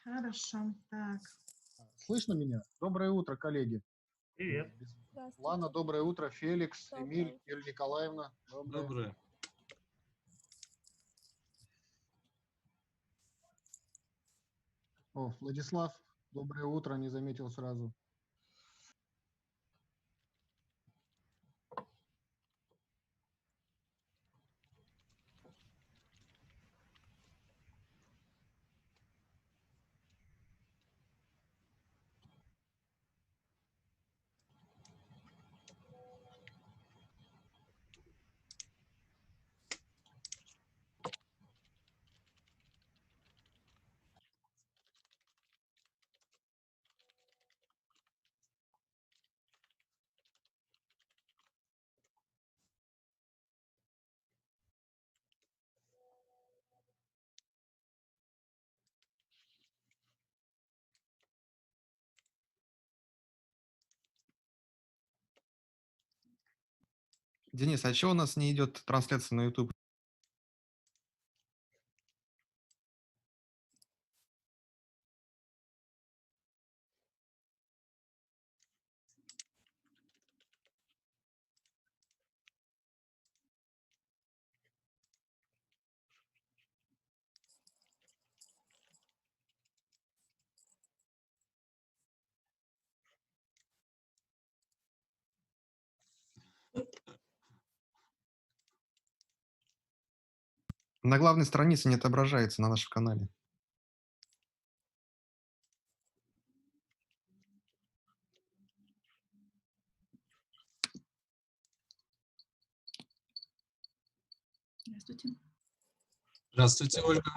Хорошо. Так. Слышно меня? Доброе утро, коллеги. Привет. Лана, доброе утро. Феликс, Доброе. Эмиль, Юлия Николаевна. Доброе. О, Владислав, доброе утро, не заметил сразу. Денис, а чего у нас не идет трансляция на YouTube? На главной странице не отображается на нашем канале. Здравствуйте. Здравствуйте, Ольга.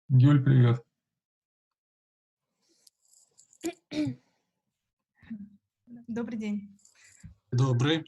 Юль, привет. Добрый день. Добрый.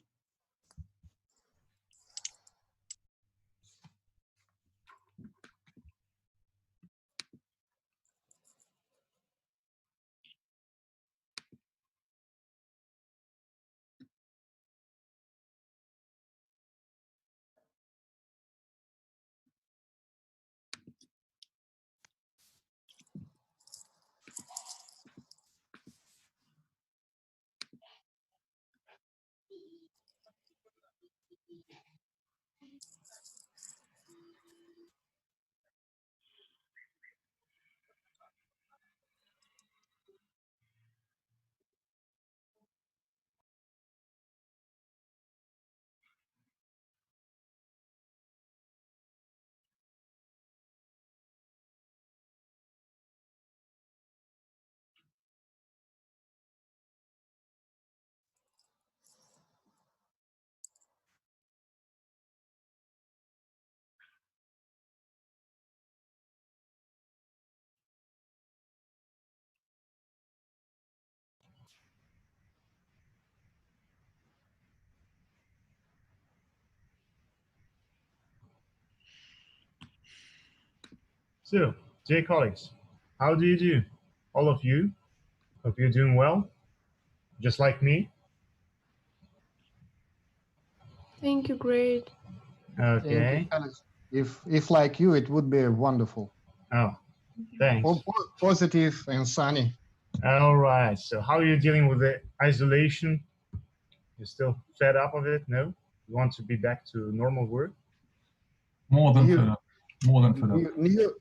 So, dear colleagues, how do you do? All of you? Hope you're doing well, just like me. Thank you, great. Okay. Alex, if like you, it would be wonderful. Oh, thanks. Positive and sunny. All right. So how are you dealing with the isolation? You still fed up of it? No? You want to be back to normal work? More than You- fed up. More than fed up.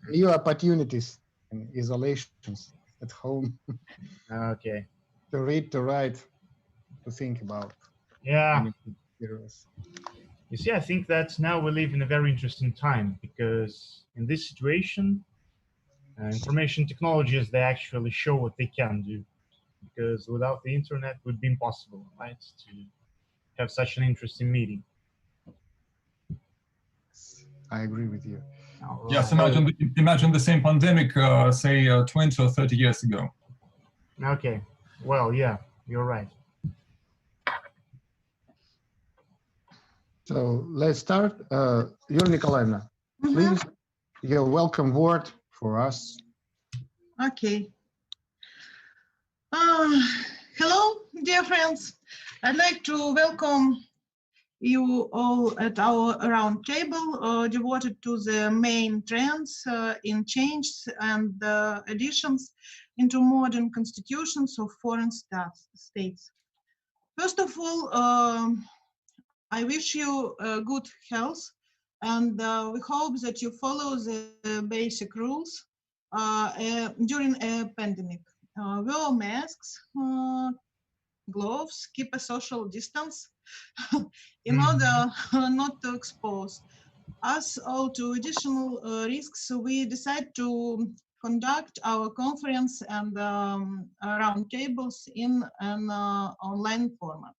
New opportunities and isolations at home Okay. to read, to write, to think about. Yeah. anything serious. You see, I think that now we live in a very interesting time because in this situation, information technologies, they actually show what they can do. Because without the internet, it would be impossible, right, to have such an interesting meeting. I agree with you. All Yes, right. imagine the same pandemic, say 20 or 30 years ago. Okay. Well, yeah, you're right. So let's start. Yulia Nikolaevna, please, your welcome word for us. Okay. Hello, dear friends. I'd like to welcome you all at our round table devoted to the main trends in changes and additions into modern constitutions of foreign states. First of all, I wish you good health, and we hope that you follow the basic rules during a pandemic. Wear masks, gloves, keep a social distance in order not to expose us all to additional risks. We decide to conduct our conference and round tables in an online format.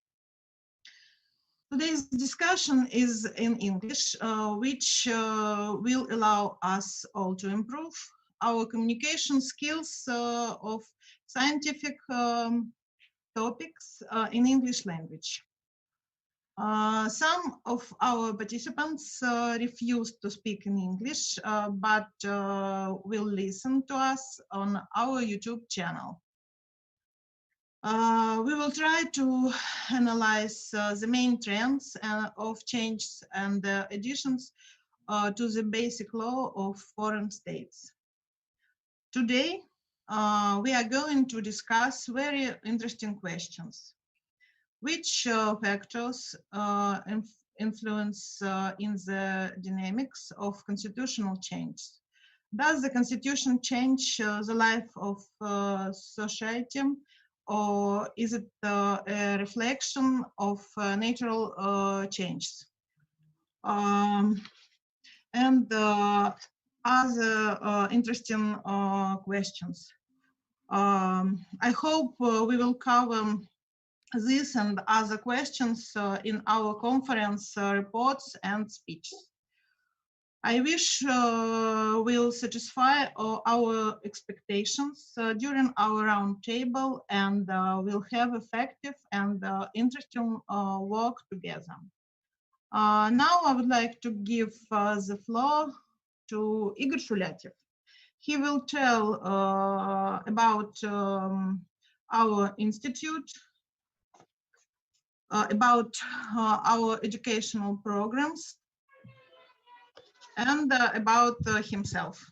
Today's discussion is in English, which will allow us all to improve our communication skills of scientific topics in English language. Some of our participants refused to speak in English, but will listen to us on our YouTube channel. We will try to analyze the main trends of changes and additions to the basic law of foreign states. Today, we are going to discuss very interesting questions. Which factors influence in the dynamics of constitutional change? Does the constitution change the life of society, or is it a reflection of natural changes? And other interesting questions. I hope we will cover this and other questions in our conference reports and speeches. I wish will satisfy our expectations during our round table and will have effective and interesting work together. Now I would like to give the floor to Igor Shulyatyev. He will tell about our institute, about our educational programs, and about himself.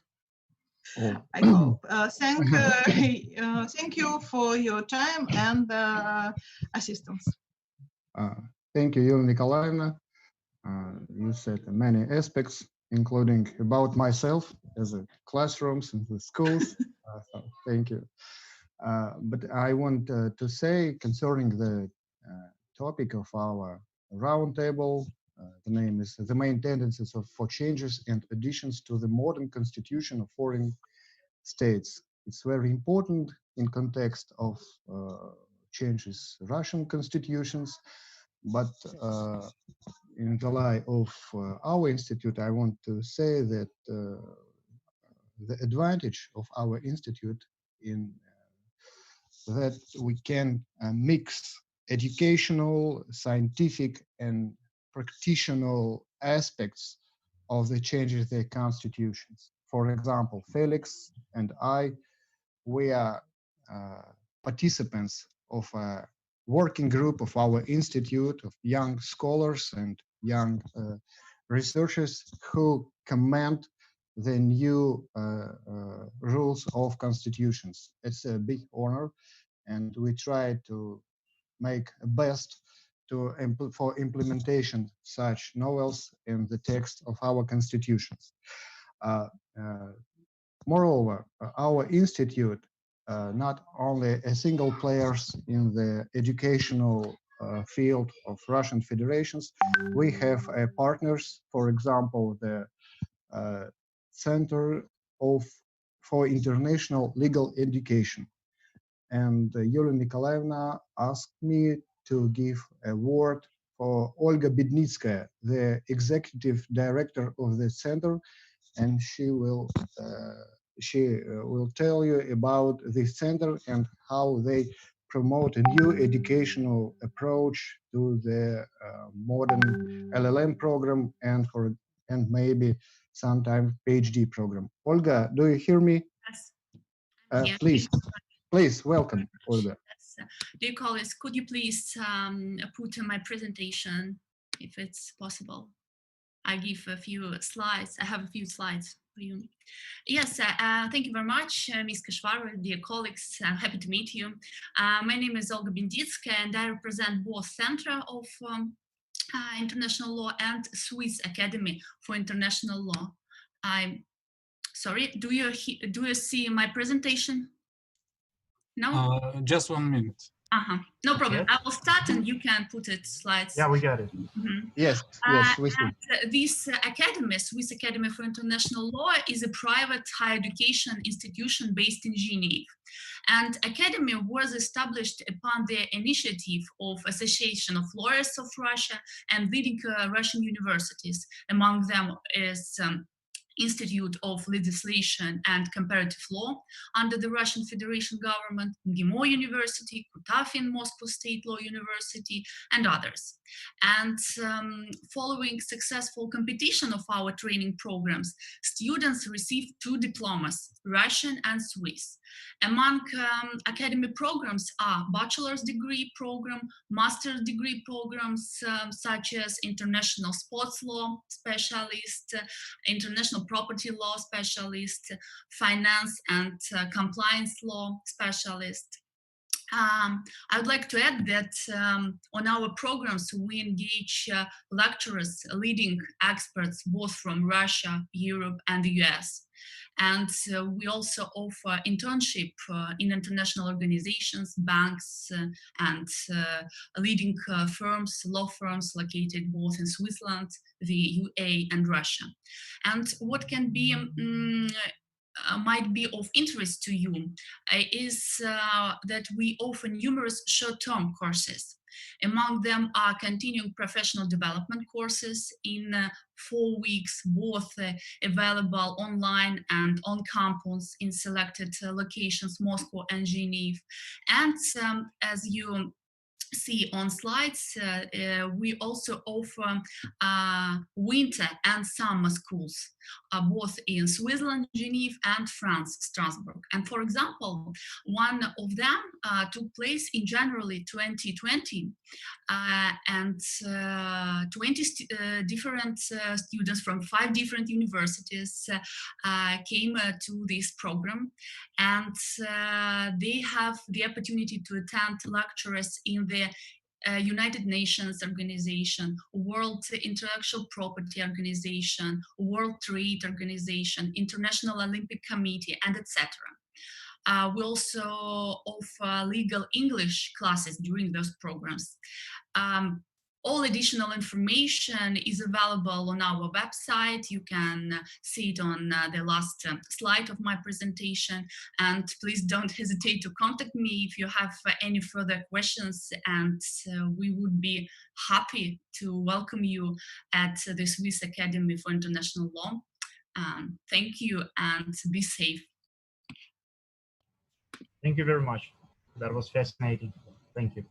Oh. I hope. Thank you for your time and assistance. Thank you, Yulia Nikolaevna. You said many aspects, including about myself as a classrooms and the schools. So thank you. But I want to say concerning the topic of our roundtable, the name is the main tendencies for changes and additions to the modern constitution of foreign states. It's very important in context of changes Russian constitutions, but in the light of our institute, I want to say that the advantage of our institute in that we can mix educational, scientific, and practical aspects of the changes their constitutions. For example, Felix and I, we are participants of a working group of our institute of young scholars and young researchers who comment the new rules of constitutions. It's a big honor, and we try to make a best for implementation such novels in the text of our constitutions. Moreover, our institute not only a single players in the educational field of Russian federations, we have partners, for example, the Center for International Legal Education. And Yulia Nikolaevna asked me to give a word for Olga Bednitskaya, the executive director of the center, and she will tell you about this center and how they promote a new educational approach to the modern LLM program and maybe sometime PhD program. Olga, do you hear me? Yes. Please welcome, Olga. Dear colleagues, could you please put my presentation, if it's possible? I give a few slides. I have a few slides for you. Yes, thank you very much, Ms. Kashvarova, dear colleagues. I'm happy to meet you. My name is Olga Bednitskaya, and I represent both Center of International Law and Swiss Academy for International Law. I'm sorry. Do you see my presentation? No. Just 1 minute. No problem. Yes. I will start, and you can put it slides. Yeah, we got it. Yes, we see. This academy, Swiss Academy for International Law, is a private higher education institution based in Geneva. And academy was established upon the initiative of Association of Lawyers of Russia and leading Russian universities. Among them is Institute of Legislation and Comparative Law under the Russian Federation government, MGIMO University, Kutafin Moscow State Law University, and others. And following successful competition of our training programs, students received 2 diplomas, Russian and Swiss. Among academic programs are bachelor's degree program, master's degree programs such as international sports law specialist, international property law specialist, finance and compliance law specialist. I would like to add that on our programs, we engage lecturers, leading experts, both from Russia, Europe, and the US. And we also offer internship in international organizations, banks, and leading firms, law firms located both in Switzerland, the UAE, and Russia. And what can be might be of interest to you is that we offer numerous short-term courses. Among them are continuing professional development courses in 4 weeks, both available online and on campus in selected locations, Moscow and Geneva. And as you see on slides, we also offer winter and summer schools, both in Switzerland, Geneva, and France, Strasbourg. And for example, one of them took place in January 2020, and 20 different students from 5 different universities came to this program, and they have the opportunity to attend lectures in the United Nations Organization, World Intellectual Property Organization, World Trade Organization, International Olympic Committee, and etc. We also offer legal English classes during those programs. All additional information is available on our website. You can see it on the last slide of my presentation. And please don't hesitate to contact me if you have any further questions. And we would be happy to welcome you at the Swiss Academy for International Law. Thank you, and be safe. Thank you very much. That was fascinating. Thank you.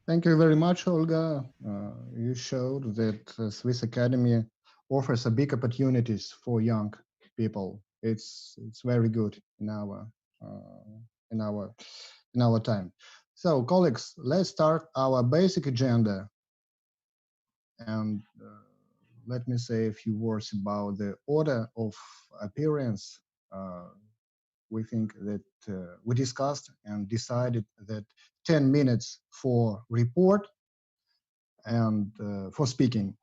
Thank you very much, Olga. You showed that Swiss Academy offers a big opportunities for young people. It's very good in our time. So, colleagues, let's start our basic agenda. And let me say a few words about the order of appearance. We think that we discussed and decided that 10 minutes for report and for speaking,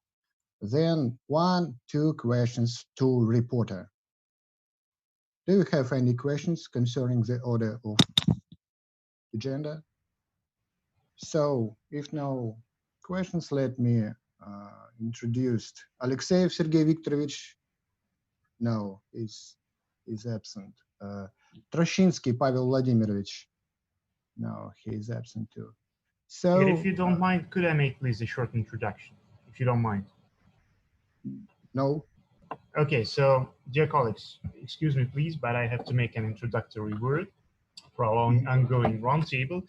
then 1-2 questions to reporter. Do you have any questions concerning the order of agenda? So if no questions, let me introduce Alexeyev Sergey Viktorovich. No, he's absent. Troshinsky Pavel Vladimirovich. No, he is absent too. So, And if you don't mind, could I make please a short introduction, if you don't mind? No. Okay, so dear colleagues, excuse me please, but I have to make an introductory word for our ongoing roundtable.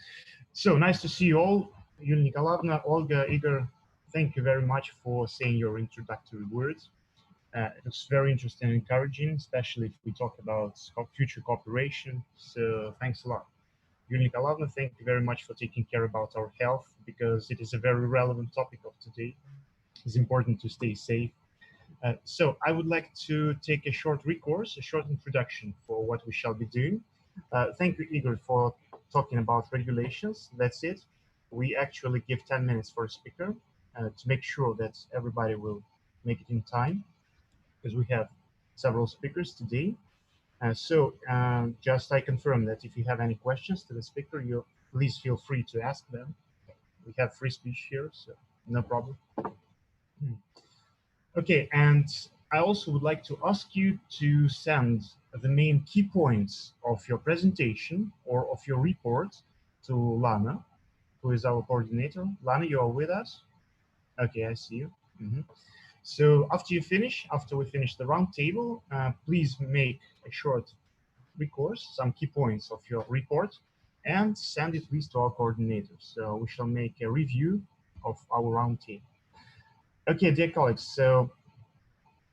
So nice to see you all. Yulia Nikolaevna, Olga, Igor, thank you very much for saying your introductory words. It's very interesting and encouraging, especially if we talk about future cooperation. So thanks a lot. Yulia Nikolaevna, thank you very much for taking care about our health, because it is a very relevant topic of today. It's important to stay safe. So I would like to take a short recourse, a short introduction for what we shall be doing. Thank you, Igor, for talking about regulations. That's it. We actually give 10 minutes for a speaker to make sure that everybody will make it in time, because we have several speakers today. Just I confirm that if you have any questions to the speaker, you please feel free to ask them. We have free speech here, so no problem. Okay, and I also would like to ask you to send the main key points of your presentation or of your report to Lana, who is our coordinator. Lana, you are with us? Okay, I see you. So after we finish the roundtable, please make a short recourse, some key points of your report, and send it please to our coordinators. So we shall make a review of our roundtable. Okay, dear colleagues, so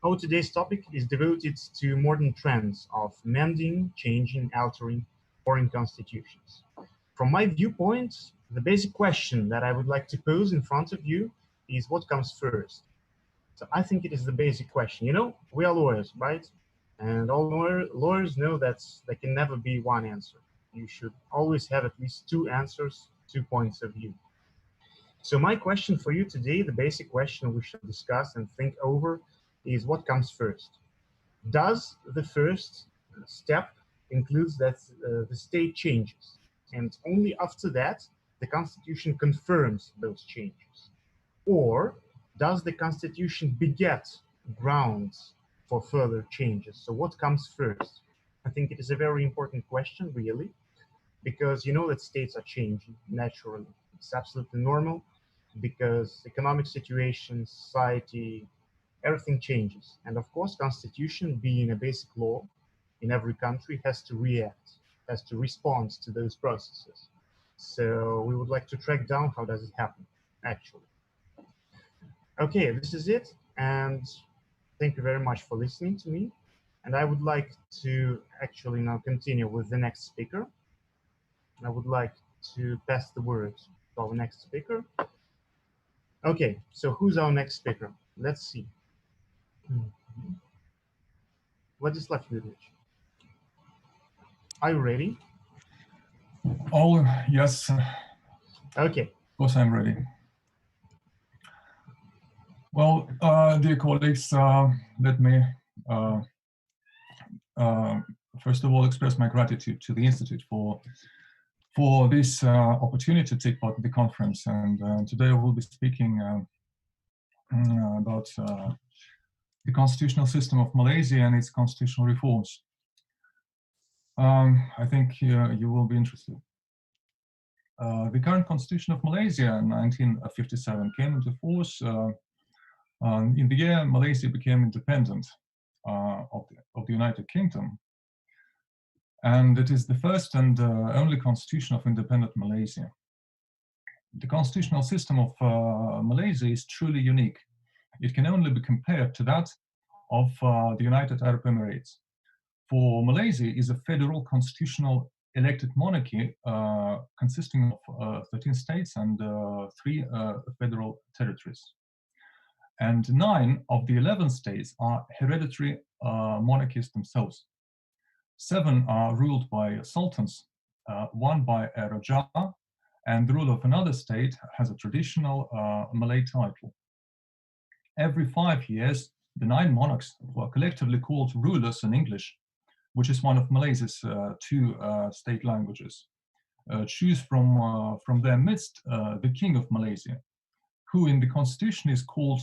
our today's topic is devoted to modern trends of mending, changing, altering foreign constitutions. From my viewpoint, the basic question that I would like to pose in front of you is what comes first? So I think it is the basic question. You know, we are lawyers, right? And all lawyers know that there can never be one answer. You should always have at least two answers, 2 points of view. So my question for you today, the basic question we should discuss and think over, is what comes first? Does the first step includes that the state changes, and only after that the Constitution confirms those changes? Or does the Constitution beget grounds for further changes? So what comes first? I think it is a very important question, really, because you know that states are changing naturally. It's absolutely normal, because economic situation, society, everything changes. And of course, Constitution, being a basic law in every country, has to react, has to respond to those processes. So we would like to track down how does it happen, actually. Okay, this is it. And thank you very much for listening to me. And I would like to actually now continue with the next speaker. I would like to pass the word to our next speaker. Okay, so who's our next speaker? Let's see. Vladislav Yuryevich, are you ready? Oh, yes. Okay. Of course, I'm ready. Well, dear colleagues, let me first of all express my gratitude to the Institute for this opportunity to take part in the conference. And today I will be speaking about the constitutional system of Malaysia and its constitutional reforms. I think you will be interested. The current constitution of Malaysia in 1957 came into force in the year Malaysia became independent of the United Kingdom. And it is the first and only constitution of independent Malaysia. The constitutional system of Malaysia is truly unique. It can only be compared to that of the United Arab Emirates. For Malaysia is a federal constitutional elected monarchy consisting of 13 states and 3 federal territories. and 9 of the 11 states are hereditary monarchies themselves. 7 are ruled by sultans, 1 by a Raja, and the ruler of another state has a traditional Malay title. Every 5 years, the 9 monarchs, who are collectively called rulers in English, which is one of Malaysia's 2 state languages, choose from their midst the King of Malaysia, who in the constitution is called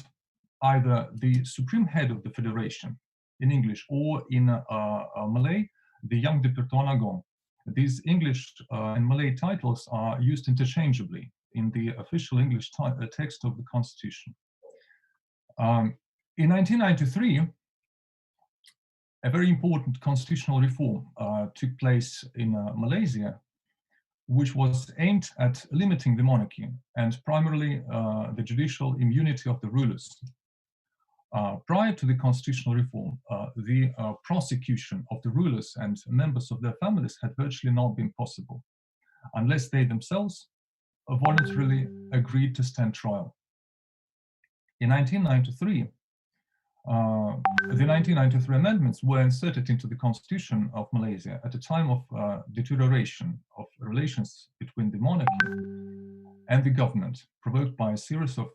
either the supreme head of the federation in English, or in Malay, the Yang di-Pertuan Agong. These English and Malay titles are used interchangeably in the official English text of the constitution. In 1993, a very important constitutional reform took place in Malaysia, which was aimed at limiting the monarchy and primarily the judicial immunity of the rulers. Prior to the constitutional reform, the prosecution of the rulers and members of their families had virtually not been possible, unless they themselves voluntarily agreed to stand trial. In 1993, the 1993 amendments were inserted into the constitution of Malaysia at a time of deterioration of relations between the monarchy and the government, provoked by a series of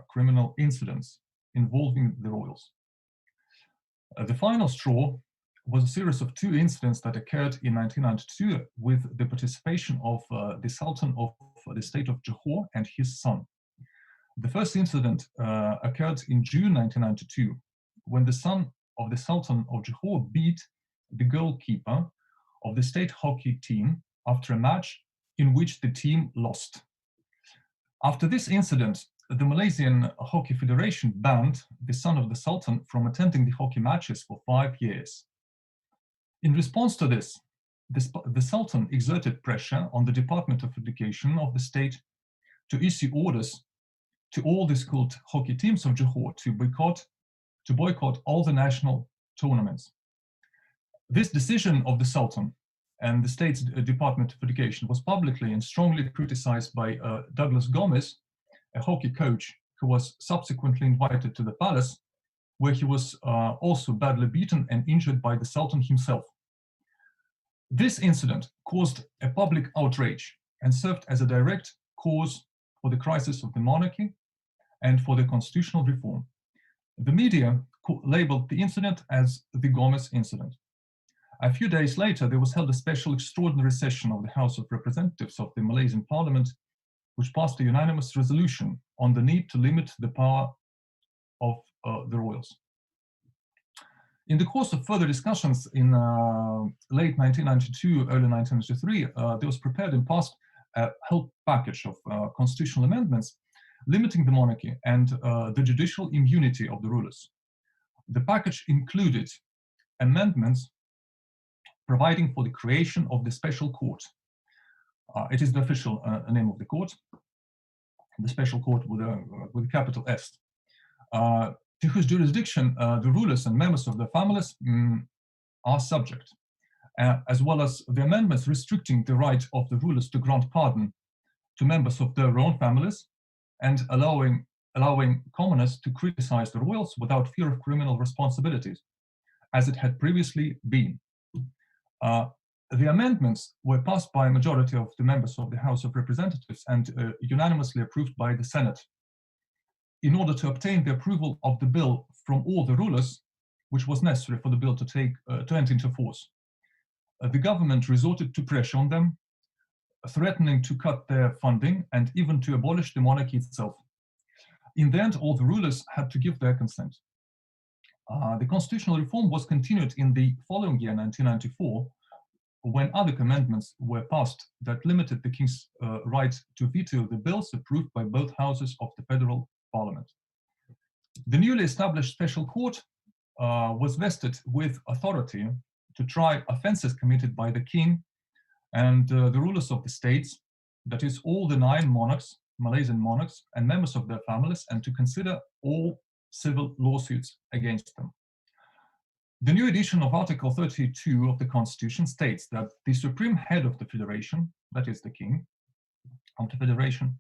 criminal incidents involving the royals. The final straw was a series of 2 incidents that occurred in 1992 with the participation of the Sultan of the state of Johor and his son. The first incident occurred in June 1992, when the son of the Sultan of Johor beat the goalkeeper of the state hockey team after a match in which the team lost. After this incident, the Malaysian Hockey Federation banned the son of the Sultan from attending the hockey matches for 5 years. In response to this, the Sultan exerted pressure on the Department of Education of the state to issue orders to all the school hockey teams of Johor to boycott all the national tournaments. This decision of the Sultan and the state's Department of Education was publicly and strongly criticized by Douglas Gomez, a hockey coach who was subsequently invited to the palace, where he was also badly beaten and injured by the Sultan himself. This incident caused a public outrage and served as a direct cause for the crisis of the monarchy and for the constitutional reform. The media labeled the incident as the Gomez incident. A few days later, there was held a special extraordinary session of the House of Representatives of the Malaysian Parliament, which passed a unanimous resolution on the need to limit the power of the royals. In the course of further discussions in late 1992, early 1993, there was prepared and passed a whole package of constitutional amendments limiting the monarchy and the judicial immunity of the rulers. The package included amendments providing for the creation of the special court. It is the official name of the court, the special court with a capital S, to whose jurisdiction the rulers and members of their families are subject, as well as the amendments restricting the right of the rulers to grant pardon to members of their own families and allowing commoners to criticize the royals without fear of criminal responsibilities, as it had previously been. The amendments were passed by a majority of the members of the House of Representatives and unanimously approved by the Senate. In order to obtain the approval of the bill from all the rulers, which was necessary for the bill to enter into force, the government resorted to pressure on them, threatening to cut their funding and even to abolish the monarchy itself. In the end, all the rulers had to give their consent. The constitutional reform was continued in the following year, 1994, when other amendments were passed that limited the king's right to veto the bills approved by both houses of the federal parliament. The newly established special court was vested with authority to try offenses committed by the king and the rulers of the states, that is, all the 9 monarchs, Malaysian monarchs, and members of their families, and to consider all civil lawsuits against them. The new edition of Article 32 of the Constitution states that the supreme head of the federation, that is the king of the federation,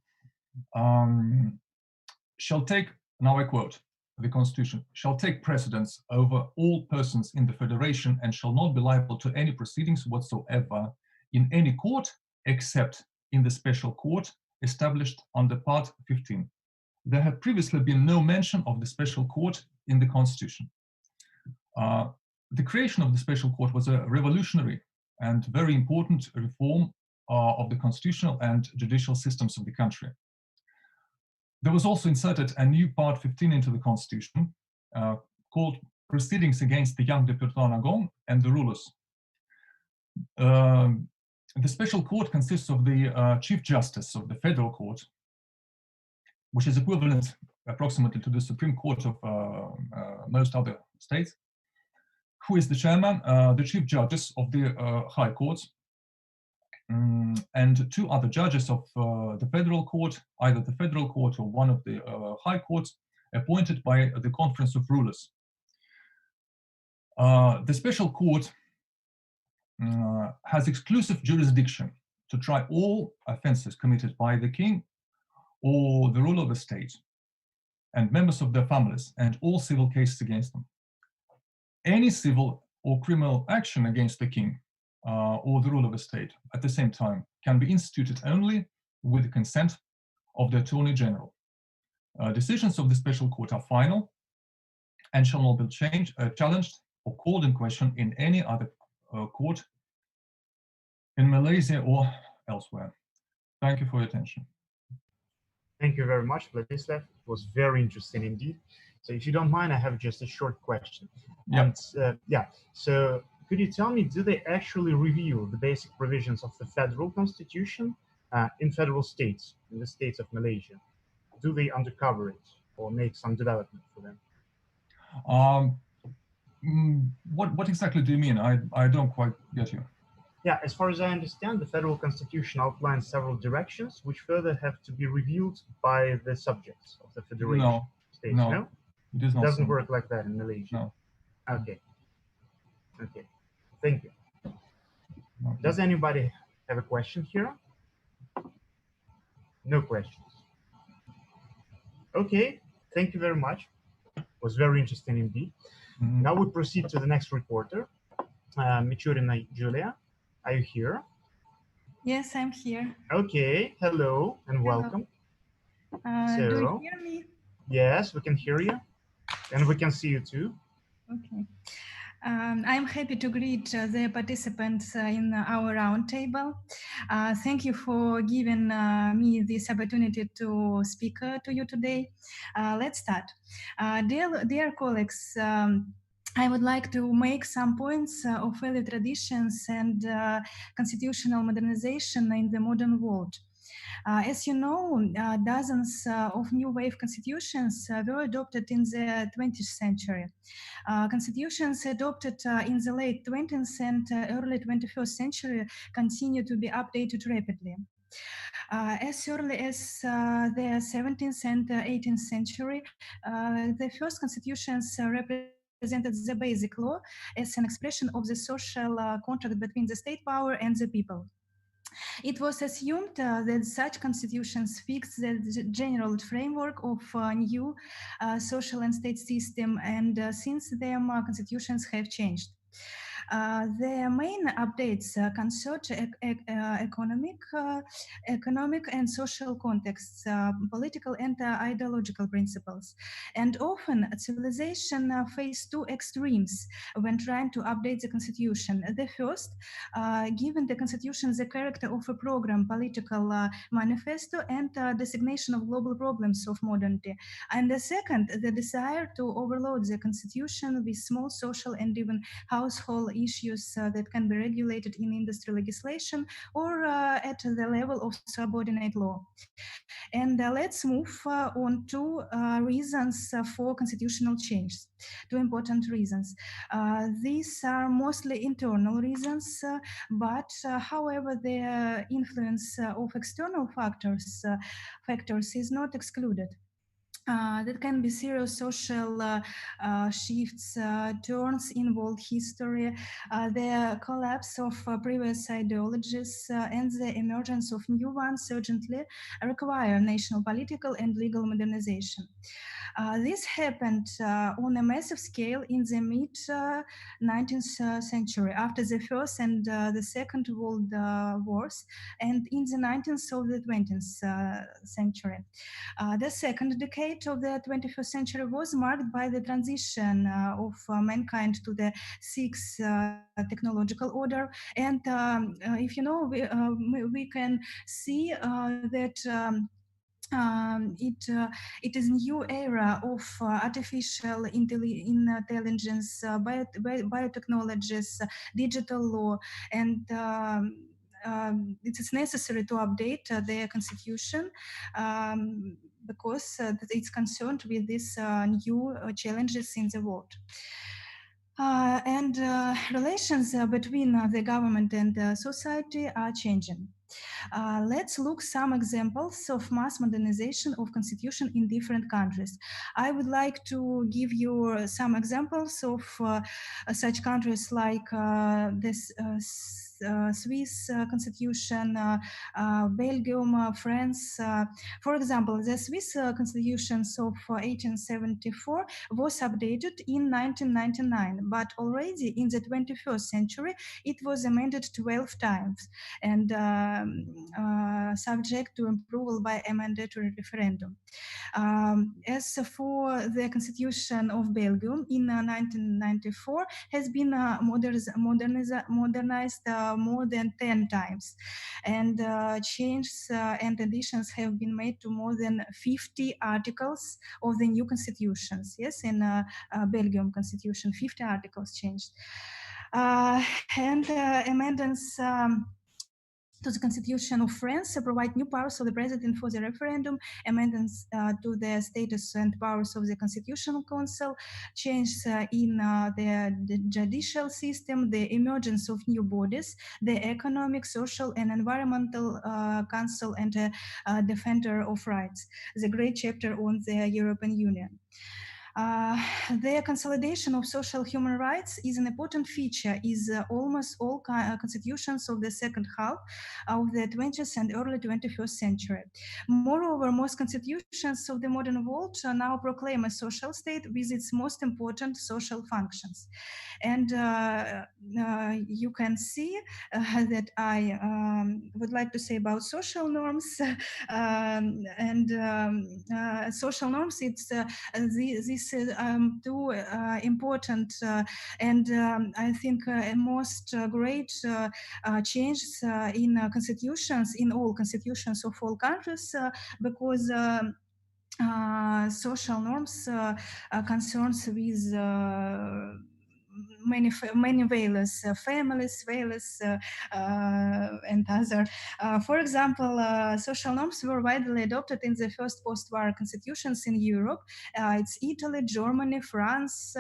shall take, now I quote, the Constitution, shall take precedence over all persons in the Federation and shall not be liable to any proceedings whatsoever in any court except in the special court established under Part 15. There had previously been no mention of the special court in the Constitution. The creation of the special court was a revolutionary and very important reform of the constitutional and judicial systems of the country. There was also inserted a new Part 15 into the Constitution called Proceedings Against the Young Députés Aragón and the Rulers. The special court consists of the Chief Justice of the Federal Court, which is equivalent approximately to the Supreme Court of most other states, who is the chairman, the chief judges of the High Courts, and two other judges of the Federal Court, either the Federal Court or one of the High Courts, appointed by the Conference of Rulers. The Special Court has exclusive jurisdiction to try all offenses committed by the king or the ruler of the state and members of their families and all civil cases against them. Any civil or criminal action against the king or the ruler of the state at the same time can be instituted only with the consent of the Attorney General. Decisions of the Special Court are final and shall not be challenged or called in question in any other court in Malaysia or elsewhere. Thank you for your attention. Thank you very much, Vladislav. It was very interesting indeed. So if you don't mind, I have just a short question. Yep. And so could you tell me, do they actually review the basic provisions of the federal constitution in federal states, in the states of Malaysia? Do they undercover it or make some development for them? What exactly do you mean? I don't quite get you. Yeah, as far as I understand, the federal constitution outlines several directions which further have to be reviewed by the subjects of the federation states. No? It is not. It doesn't so. work like that in Malaysia. No. Okay. Okay. Thank you. Okay. Does anybody have a question here? No questions. Okay. Thank you very much. It was very interesting indeed. Mhm. Now we proceed to the next reporter, Michurina Julia. Are you here? Yes, I'm here. Okay. Hello and Hello. welcome. Do you hear me? Yes, we can hear you, and we can see you too. Okay. I'm happy to greet the participants in our roundtable. Thank you for giving me this opportunity to speak to you today. Let's start. Dear colleagues, I would like to make some points of early traditions and constitutional modernization in the modern world. As you know, dozens of new wave constitutions were adopted in the 20th century. Constitutions adopted in the late 20th and early 21st century continue to be updated rapidly. As early as the 17th and 18th century, the first constitutions represented the basic law as an expression of the social contract between the state power and the people. It was assumed that such constitutions fixed the general framework of new social and state system, and since then constitutions have changed. The main updates concern economic and social contexts, political and ideological principles. And often civilization face two extremes when trying to update the constitution. The first, given the constitution the character of a program, political manifesto, and designation of global problems of modernity. And the second, the desire to overload the constitution with small social and even household issues that can be regulated in industry legislation or at the level of subordinate law. And let's move on to reasons for constitutional change. Two important reasons. These are mostly internal reasons, but however, the influence of external factors is not excluded. that can be serious social shifts, turns in world history, the collapse of previous ideologies, and the emergence of new ones urgently require national political and legal modernization. This happened on a massive scale in the mid-19th century, after the First and the Second World Wars, and in the 19th of the 20th century. The second decade of the 21st century was marked by the transition of mankind to the sixth technological order. And if you know, we can see that it is new era of artificial intelligence, biotechnologies, digital law, and it is necessary to update the constitution because it's concerned with these new challenges in the world. And relations between the government and society are changing. Let's look some examples of mass modernization of constitution in different countries. I would like to give you some examples of such countries like this Swiss constitution, Belgium, France. For example, the Swiss constitutions of 1874 was updated in 1999, but already in the 21st century it was amended 12 times and subject to approval by a mandatory referendum. As for the constitution of Belgium in 1994 has been modernized more than 10 times, and changes and additions have been made to more than 50 articles of the new constitutions. Yes, in Belgium constitution, 50 articles changed. And amendments to the Constitution of France provide new powers of the President for the referendum, amendments to the status and powers of the Constitutional Council, changes in the judicial system, the emergence of new bodies, the Economic, Social and Environmental Council, and Defender of Rights, the great chapter on the European Union. The consolidation of social human rights is an important feature in almost all constitutions of the second half of the 20th and early 21st century. Moreover, most constitutions of the modern world now proclaim a social state with its most important social functions. And you can see that I would like to say about social norms. Social norms, it's this two important and I think most great changes in constitutions, in all constitutions of all countries, because social norms concerns with many values, families, values, and other. For example, social norms were widely adopted in the first post-war constitutions in Europe. It's Italy, Germany, France.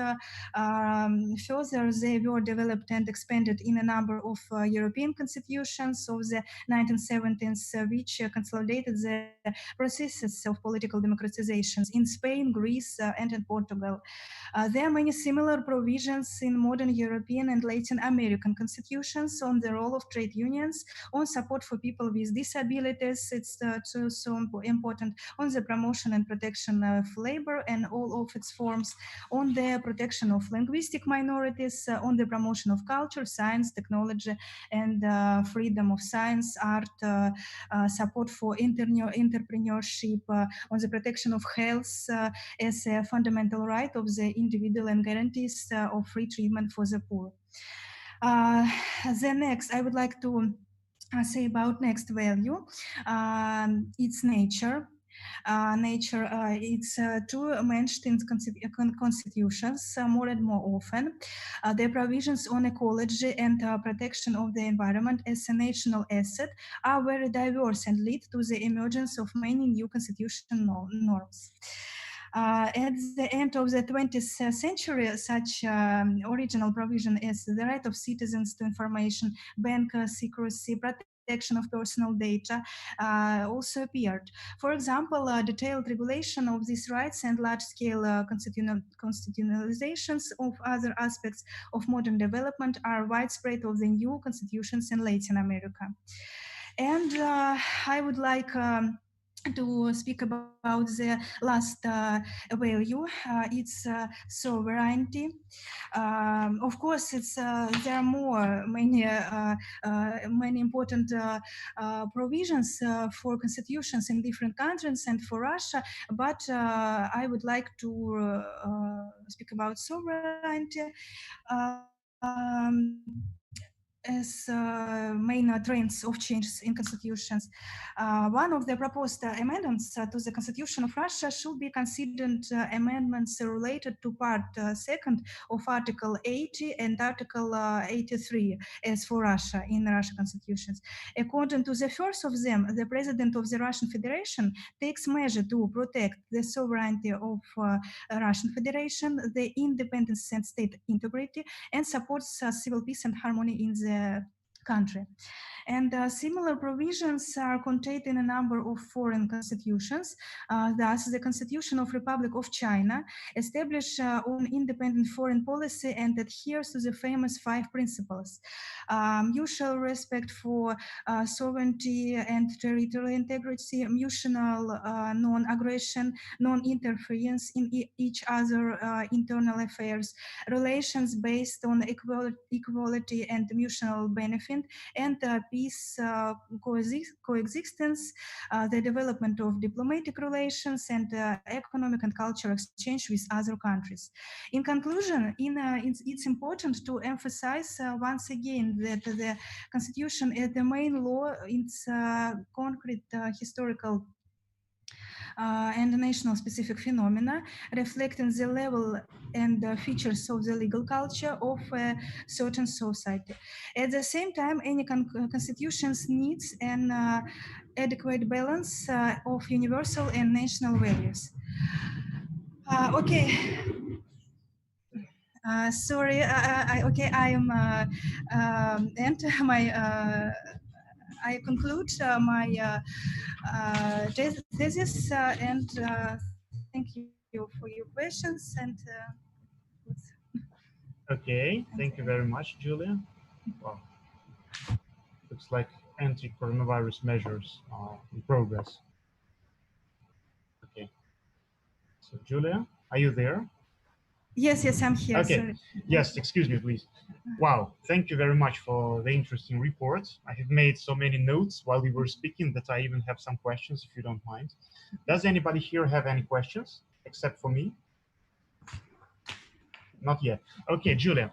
Further, they were developed and expanded in a number of European constitutions of the 1970s, which consolidated the processes of political democratizations in Spain, Greece, and in Portugal. There are many similar provisions in modern European and Latin American constitutions on the role of trade unions, on support for people with disabilities, it's so important, on the promotion and protection of labor and all of its forms, on the protection of linguistic minorities, on the promotion of culture, science, technology, and freedom of science, art, support for entrepreneurship, on the protection of health as a fundamental right of the individual and guarantees of free treatment for the poor. The next, I would like to say about next value. It's nature. Nature, it's too mentioned in constitutions more and more often. The provisions on ecology and protection of the environment as a national asset are very diverse and lead to the emergence of many new constitutional norms. At the end of the 20th century, such original provision as the right of citizens to information, bank secrecy, protection protection of personal data also appeared. For example, detailed regulation of these rights and large-scale constitutionalizations of other aspects of modern development are widespread of the new constitutions in Latin America. And I would like to speak about the last value. It's sovereignty. Of course, it's there are many important provisions for constitutions in different countries and for Russia, but I would like to speak about sovereignty as main trends of changes in constitutions. One of the proposed amendments to the Constitution of Russia should be considered amendments related to Part 2nd of Article 80 and Article 83 as for Russia in the Russian constitutions. According to the first of them, the President of the Russian Federation takes measure to protect the sovereignty of Russian Federation, the independence and state integrity, and supports civil peace and harmony in the country. And similar provisions are contained in a number of foreign constitutions. Thus, the Constitution of Republic of China establishes own independent foreign policy and adheres to the famous 5 principles: mutual respect for sovereignty and territorial integrity, mutual non-aggression, non-interference in each other's internal affairs, relations based on equality and mutual benefit, and peace coexistence, the development of diplomatic relations, and economic and cultural exchange with other countries. In conclusion, it's important to emphasize once again that the Constitution is the main law. It's concrete historical and national specific phenomena, reflecting the level and features of the legal culture of a certain society. At the same time, any constitutions needs an adequate balance of universal and national values. Okay. Sorry. Okay. I am and my. I conclude my thesis and thank you for your questions and. Okay, thank you very much, Julia. Wow. Looks like anti-coronavirus measures are in progress. Okay. So, Julia, are you there? Yes, I'm here. Okay. Sorry. Yes, excuse me, please. Wow, thank you very much for the interesting report. I have made so many notes while we were speaking that I even have some questions, if you don't mind. Does anybody here have any questions, except for me? Not yet. Okay, Julia,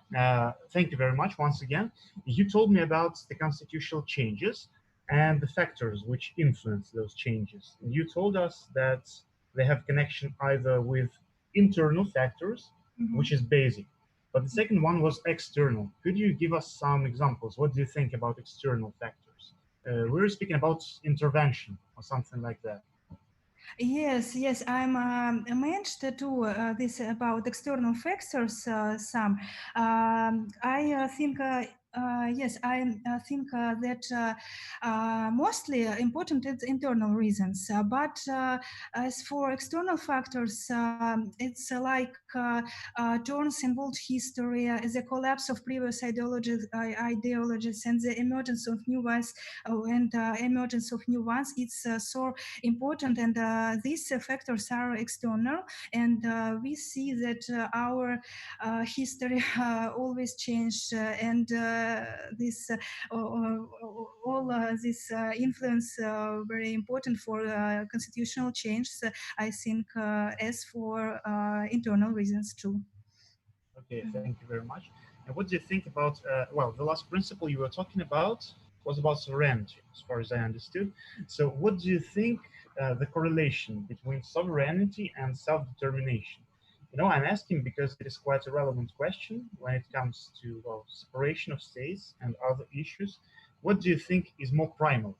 thank you very much once again. You told me about the constitutional changes and the factors which influence those changes. You told us that they have connection either with internal factors, which is basic, but the second one was external. Could you give us some examples? What do you think about external factors? We were speaking about intervention or something like that. Yes, I'm mentioned to this about external factors. Some I think. Yes, I think that mostly important is internal reasons. But as for external factors, it's like turns in world history, the collapse of previous ideologies, and the emergence of new ones, It's so important, and these factors are external, and we see that our history always change, and this all this influence very important for constitutional change. I think as for internal reasons too. Okay, thank you very much. And what do you think about, well, the last principle you were talking about was about sovereignty, as far as I understood. So what do you think the correlation between sovereignty and self-determination? You know, I'm asking because it is quite a relevant question when it comes to, well, separation of states and other issues. What do you think is more primal?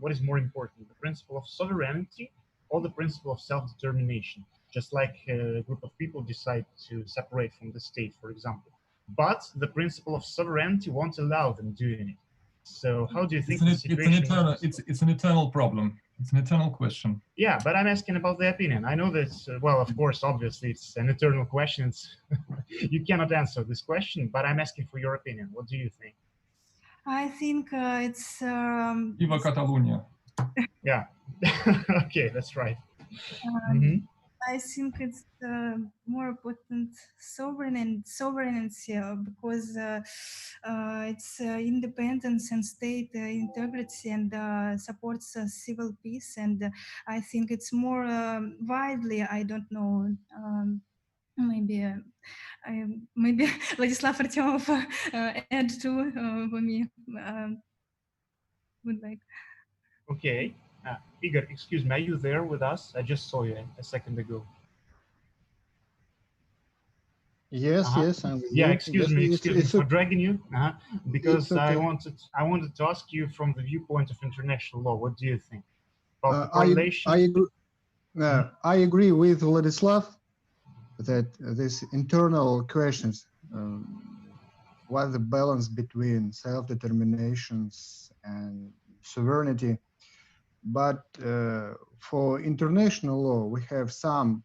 What is more important, the principle of sovereignty or the principle of self-determination? Just like a group of people decide to separate from the state, for example. But the principle of sovereignty won't allow them doing it. So how do you think It's the situation? it's an eternal problem. It's an eternal question. Yeah, but I'm asking about the opinion. I know that, well, of course, obviously, it's an eternal question. You cannot answer this question, but I'm asking for your opinion. What do you think? I think it's Viva Catalunya. Yeah. Okay, that's right. I think it's more important sovereignty because it's independence and state integrity and supports civil peace. And I think it's more widely. I don't know. Maybe maybe Vladislav Artyomov add to for me. Would like. Okay. Igor, excuse me, are you there with us? I just saw you a second ago. Yes, yes, I'm with Yeah, you. excuse Yes, me for dragging you, because okay. I wanted to ask you from the viewpoint of international law. What do you think about the I correlation? agree, I agree with Vladislav that these internal questions, what the balance between self-determinations and sovereignty, but for international law, we have some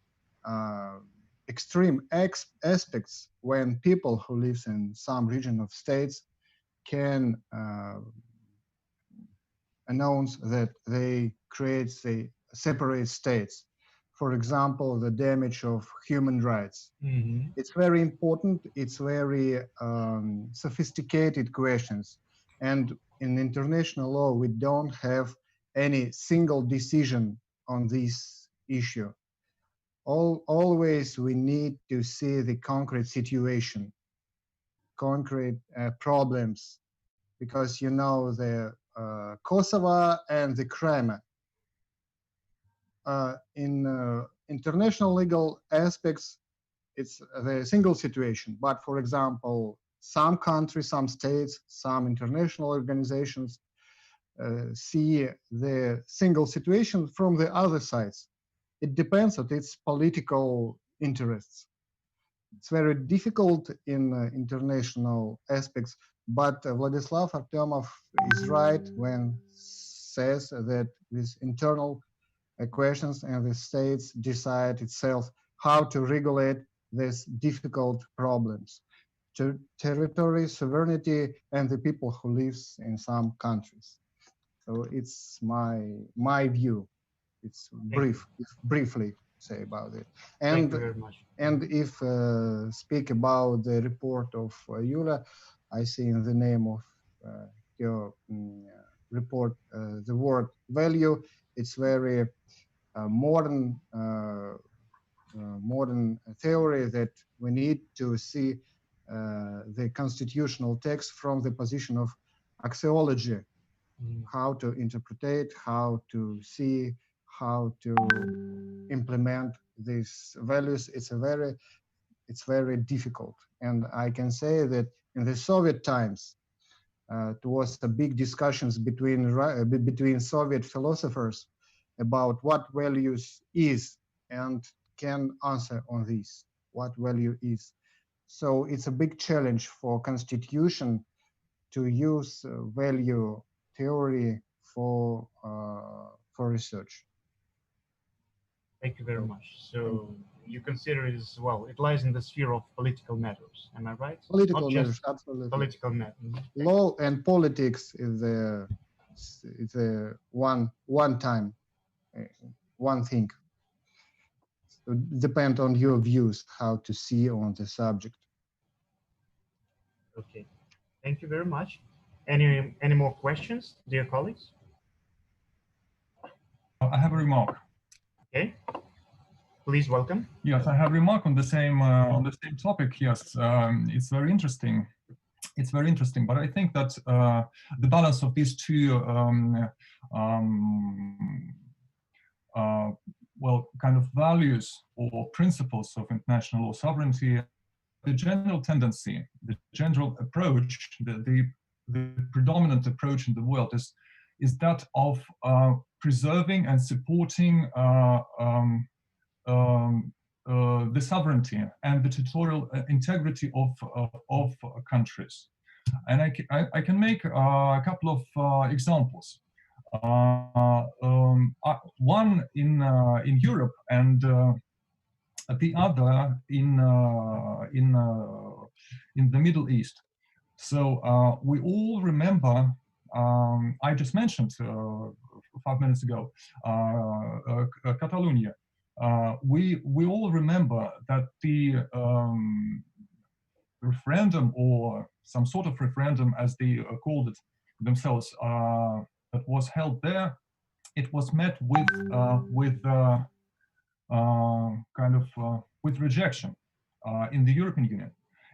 extreme aspects when people who live in some region of states can announce that they create, say, separate states. For example, the damage of human rights. It's very important. It's very sophisticated questions. And in international law, we don't have any single decision on this issue. Always we need to see the concrete situation, concrete problems, because you know the Kosovo and the Crimea. In international legal aspects, it's the single situation. But for example, some countries, some states, some international organizations see the single situation from the other sides. It depends on its political interests. It's very difficult in international aspects, but Vladislav Artyomov is right when says that these internal questions and the states decide itself how to regulate these difficult problems. Territory, sovereignty, and the people who live in some countries. So it's my view. It's briefly say about it. And Thank you very much. And if speak about the report of Yulia, I see in the name of your report the word value. It's very modern modern theory that we need to see the constitutional text from the position of axiology, how to interpret, how to see, how to implement these values. It's very difficult. And I can say that in the Soviet times, it was a big discussions between Soviet philosophers about what values is and can answer on this, what value is. So it's a big challenge for constitution to use value theory for research. Thank you very much. So you consider it as well, it lies in the sphere of political matters, am I right? Political matters, absolutely. Political matters. Law and politics is a one time, one thing. So depend on your views how to see on the subject. Okay, thank you very much. Any more questions, dear colleagues? I have a remark. Okay, please welcome. Yes, I have a remark on the same topic. Yes, it's very interesting. It's very interesting, but I think that the balance of these two, well, kind of values or principles of international law, sovereignty, the general tendency, the general approach, the predominant approach in the world is that of preserving and supporting the sovereignty and the territorial integrity of countries. And I can make a couple of examples. One in Europe and the other in the Middle East. So we all remember. I just mentioned 5 minutes ago Catalonia. We all remember that the referendum, or some sort of referendum, as they called it themselves, that was held there. It was met with rejection in the European Union,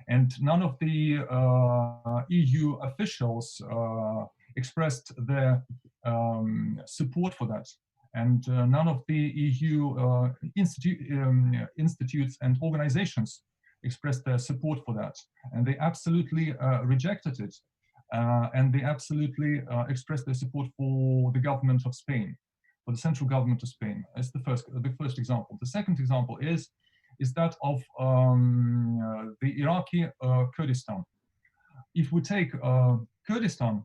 and none of the EU officials expressed their support for that, and none of the EU institutes and organizations expressed their support for that, and they absolutely rejected it, and they absolutely expressed their support for the government of Spain, for the central government of Spain. That's the first example. The second example is that of the Iraqi Kurdistan. If we take Kurdistan,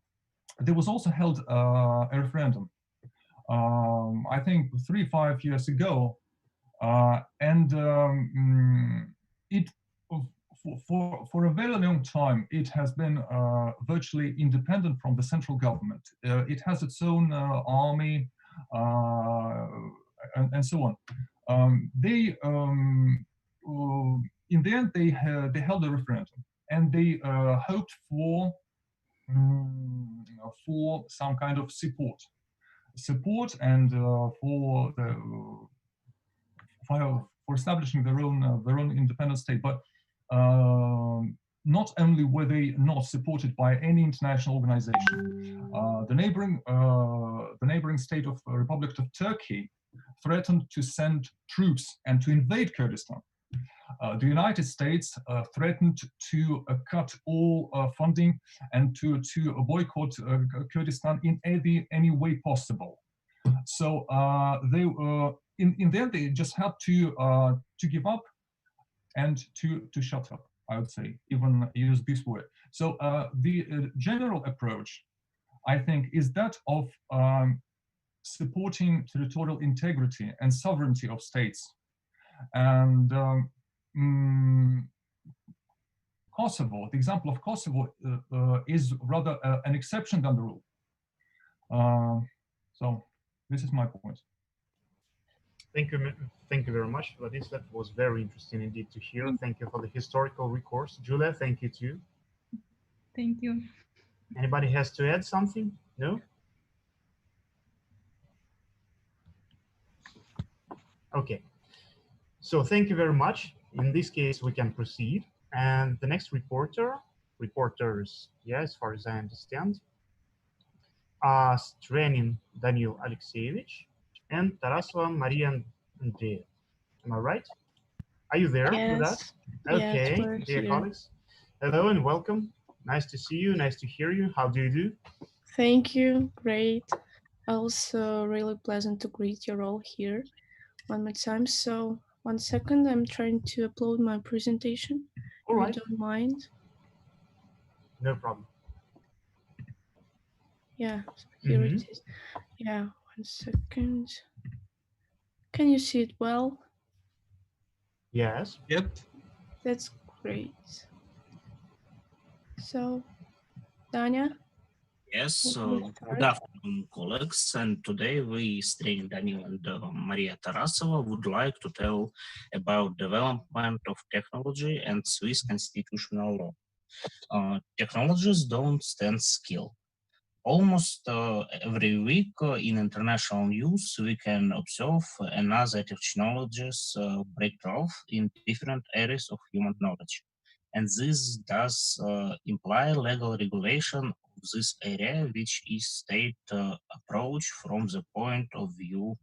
there was also held a referendum, I think 3-5 years ago, and it for a very long time it has been virtually independent from the central government. It has its own army and so on. In the end, they held a referendum, and they hoped for some kind of support, and for establishing their own independent state. But not only were they not supported by any international organization, the neighboring state of Republic of Turkey threatened to send troops and to invade Kurdistan. The United States threatened to cut all funding and to boycott Kurdistan in any way possible. So they in the end, they just had to give up and to shut up, I would say, even use this word. So the general approach, I think, is that of supporting territorial integrity and sovereignty of states. And Kosovo, the example of Kosovo is rather an exception than the rule. So this is my point. Thank you very much, Vladis. That was very interesting indeed to hear. Thank you for the historical recourse. Julia, thank you too. Thank you. Anybody has to add something? No? Okay. So thank you very much. In this case, we can proceed. And the next reporters, yeah, as far as I understand, are Strenin Daniil Alexeyevich and Tarasova Maria Andrea. Am I right? Are you there with us? Okay, yes, dear colleagues. Hello and welcome. Nice to see you. Nice to hear you. How do you do? Thank you. Great. Also, really pleasant to greet you all here one more time. So, 1 second. I'm trying to upload my presentation. All right. If you don't mind. No problem. Yeah, here it is. Yeah, 1 second. Can you see it well? Yes. Yep. That's great. So, Danya? Yes, good afternoon, colleagues. And today we, Strenin Daniil and Maria Tarasova, would like to tell about development of technology and Swiss constitutional law. Technologies don't stand still. Almost every week in international news, we can observe another technologies breakthrough in different areas of human knowledge. And this does imply legal regulation of this area, which is state approach from the point of view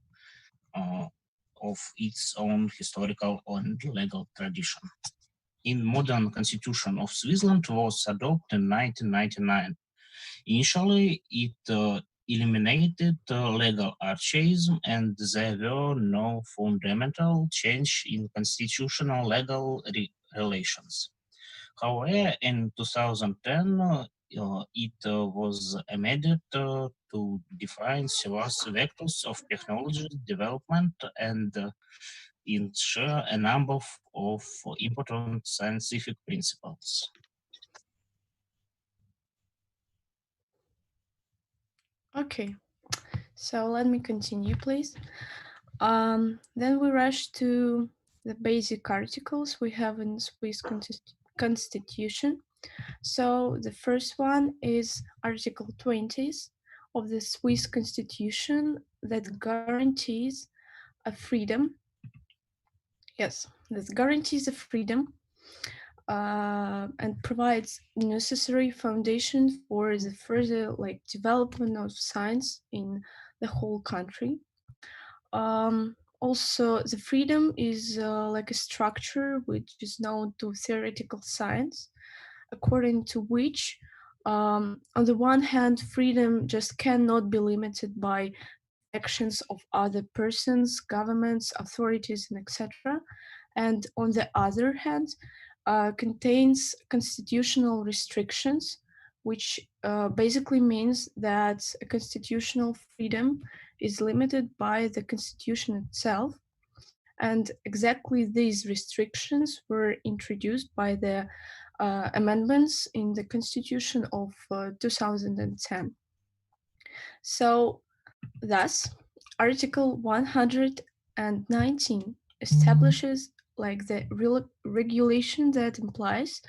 of its own historical and legal tradition. In modern constitution of Switzerland was adopted in 1999. Initially, it eliminated legal archaism, and there were no fundamental change in constitutional legal relations. However, in 2010, it was amended to define diverse vectors of technology development and ensure a number of important scientific principles. Okay, so let me continue, please. Then we rush to the basic articles we have in Swiss Constitution. So the first one is Article 20 of the Swiss Constitution that guarantees a freedom. Yes, that guarantees a freedom and provides necessary foundation for the further development of science in the whole country. Also, the freedom is like a structure which is known to theoretical science, according to which, on the one hand, freedom just cannot be limited by actions of other persons, governments, authorities, and etc. And on the other hand, contains constitutional restrictions, which basically means that a constitutional freedom is limited by the constitution itself. And exactly these restrictions were introduced by the amendments in the constitution of 2010. So thus, Article 119 establishes the regulation that implies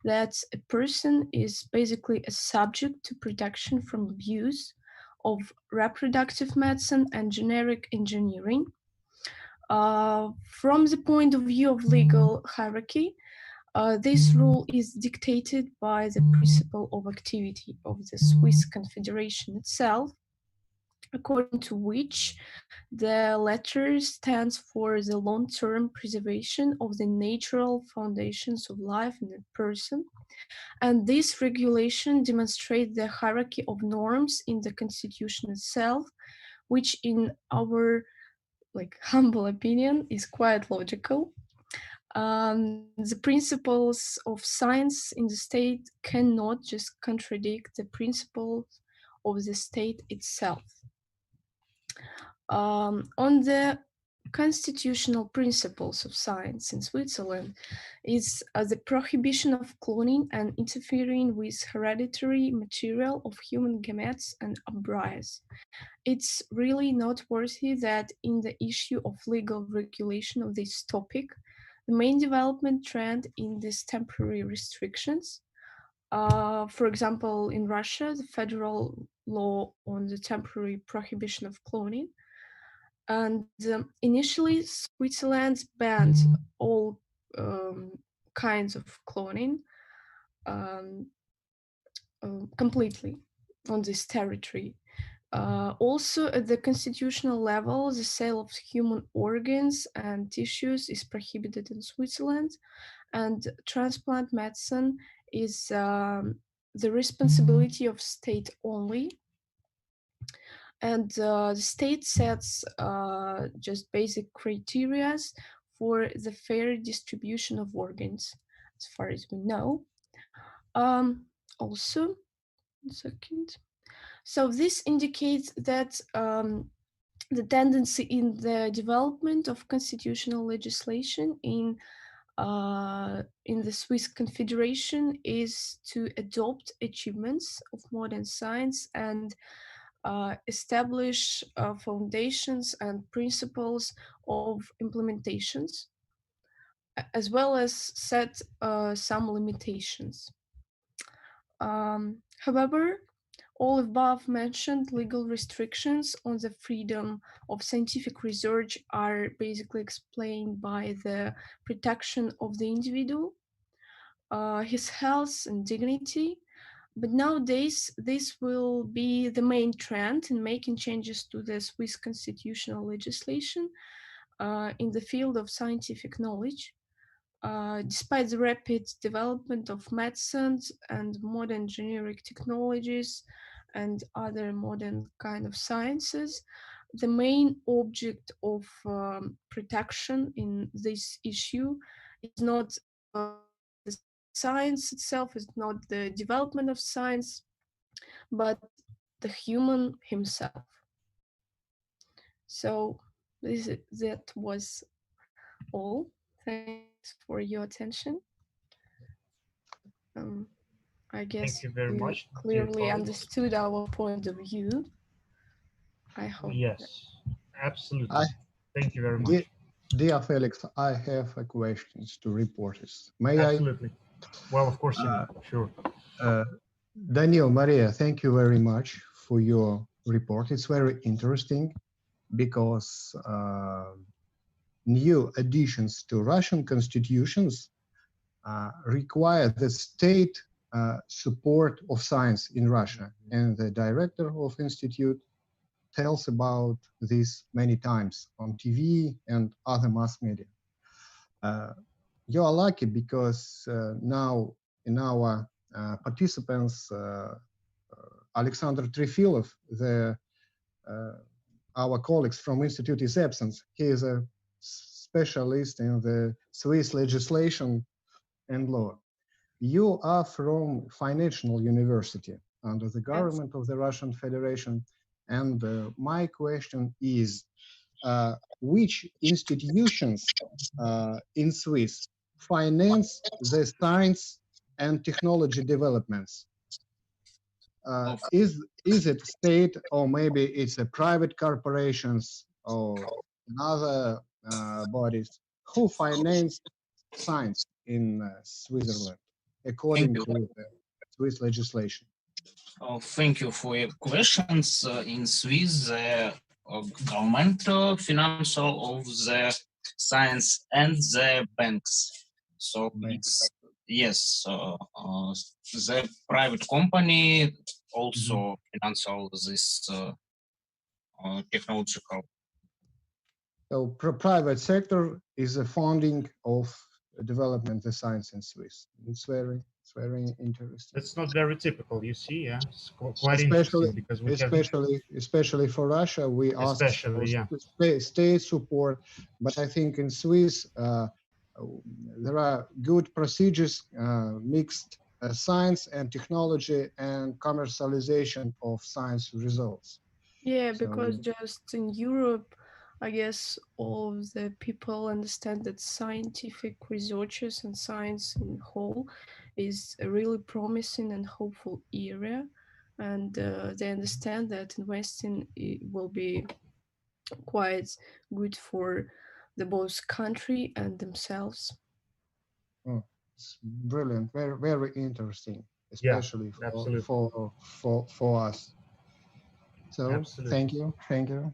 that a person is basically a subject to protection from abuse of reproductive medicine and genetic engineering. From the point of view of legal hierarchy, this rule is dictated by the principle of activity of the Swiss Confederation itself, according to which the letter stands for the long-term preservation of the natural foundations of life in a person. And this regulation demonstrates the hierarchy of norms in the Constitution itself, which in our humble opinion is quite logical. The principles of science in the state cannot just contradict the principles of the state itself. On the constitutional principles of science in Switzerland is the prohibition of cloning and interfering with hereditary material of human gametes and embryos. It's really noteworthy that in the issue of legal regulation of this topic, the main development trend in these temporary restrictions. For example, in Russia, the federal law on the temporary prohibition of cloning. And initially, Switzerland banned all kinds of cloning completely on this territory. Also, at the constitutional level, the sale of human organs and tissues is prohibited in Switzerland, and transplant medicine is the responsibility of state only. And the state sets just basic criteria for the fair distribution of organs, as far as we know. Also, 1 second. So this indicates that the tendency in the development of constitutional legislation in the Swiss Confederation is to adopt achievements of modern science and establish foundations and principles of implementations, as well as set some limitations. However, all above mentioned legal restrictions on the freedom of scientific research are basically explained by the protection of the individual, his health and dignity. But nowadays, this will be the main trend in making changes to the Swiss constitutional legislation in the field of scientific knowledge. Despite the rapid development of medicines and modern generic technologies and other modern kind of sciences, the main object of protection in this issue is not the science itself, it's not the development of science, but the human himself. So that was all. Thanks for your attention. I guess Thank you very much. clearly understood our point of view. I hope. Yes, absolutely. Thank you very much. Dear Felix, I have a questions to reporters. May Absolutely. Well, of course, sure. Daniel, Maria, thank you very much for your report. It's very interesting because new additions to Russian constitutions require the state support of science in Russia. And the director of Institute tells about this many times on TV and other mass media. You are lucky because now in our participants, Alexander Trefilov, our colleagues from Institute is absent. He is a specialist in the Swiss legislation and law. You are from Financial University under the government of the Russian Federation. And my question is, which institutions in Swiss finance the science and technology developments? Is it state, or maybe it's a private corporations or other bodies who finance science in Switzerland according to the Swiss legislation? Thank you for your questions. In Swiss, the government financial of the science and the banks. So it's, yes, the private company also financial this technological. So private sector is a funding of development of science in Swiss. It's very interesting. It's not very typical, you see, yeah. It's quite interesting because we especially for Russia, we ask for state support, but I think in Swiss there are good procedures, mixed science and technology and commercialization of science results. Yeah, because just in Europe, I guess all of the people understand that scientific researches and science in whole is a really promising and hopeful area, and they understand that investing will be quite good for the both country and themselves. It's brilliant, very interesting, especially for us. So thank you. Thank you.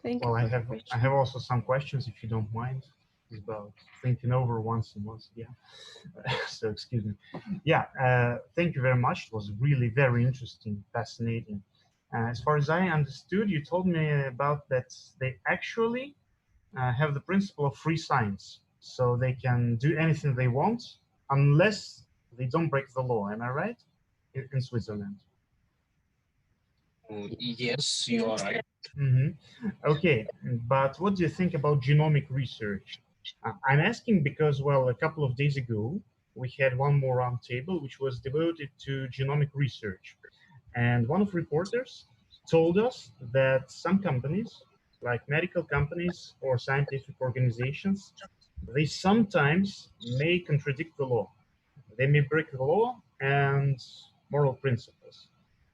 Well, I have also some questions, if you don't mind, about thinking over once and once. Yeah. So excuse me. Yeah. Thank you very much. It was really very interesting, fascinating. As far as I understood, you told me about that they actually have the principle of free science, so they can do anything they want unless they don't break the law. Am I right? In Switzerland. Yes, you are right. Okay, but what do you think about genomic research? I'm asking because, well, a couple of days ago, we had one more roundtable which was devoted to genomic research. And one of the reporters told us that some companies, like medical companies or scientific organizations, they sometimes may contradict the law. They may break the law and moral principles.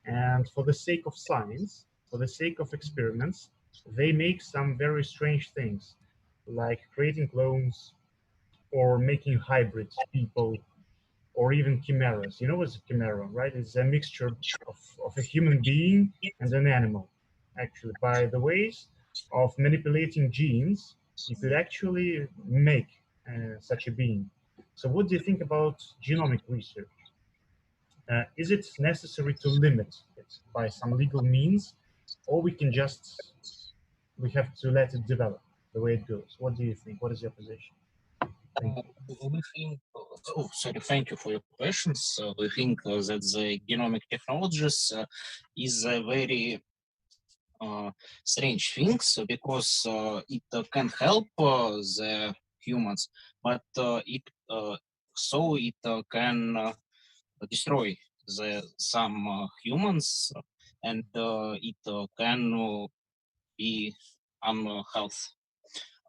And for the sake of science, for the sake of experiments, they make some very strange things, like creating clones or making hybrid people, or even chimeras. You know what's a chimera, right? It's a mixture of a human being and an animal. Actually, by the ways of manipulating genes, you could actually make such a being. So what do you think about genomic research? Is it necessary to limit it by some legal means, or we have to let it develop the way it goes? What do you think? What is your position? Thank you for your questions. We think that the genomic technologies is a very strange thing, because it can help the humans, but it so it can destroy some humans, and it can be unhealthy.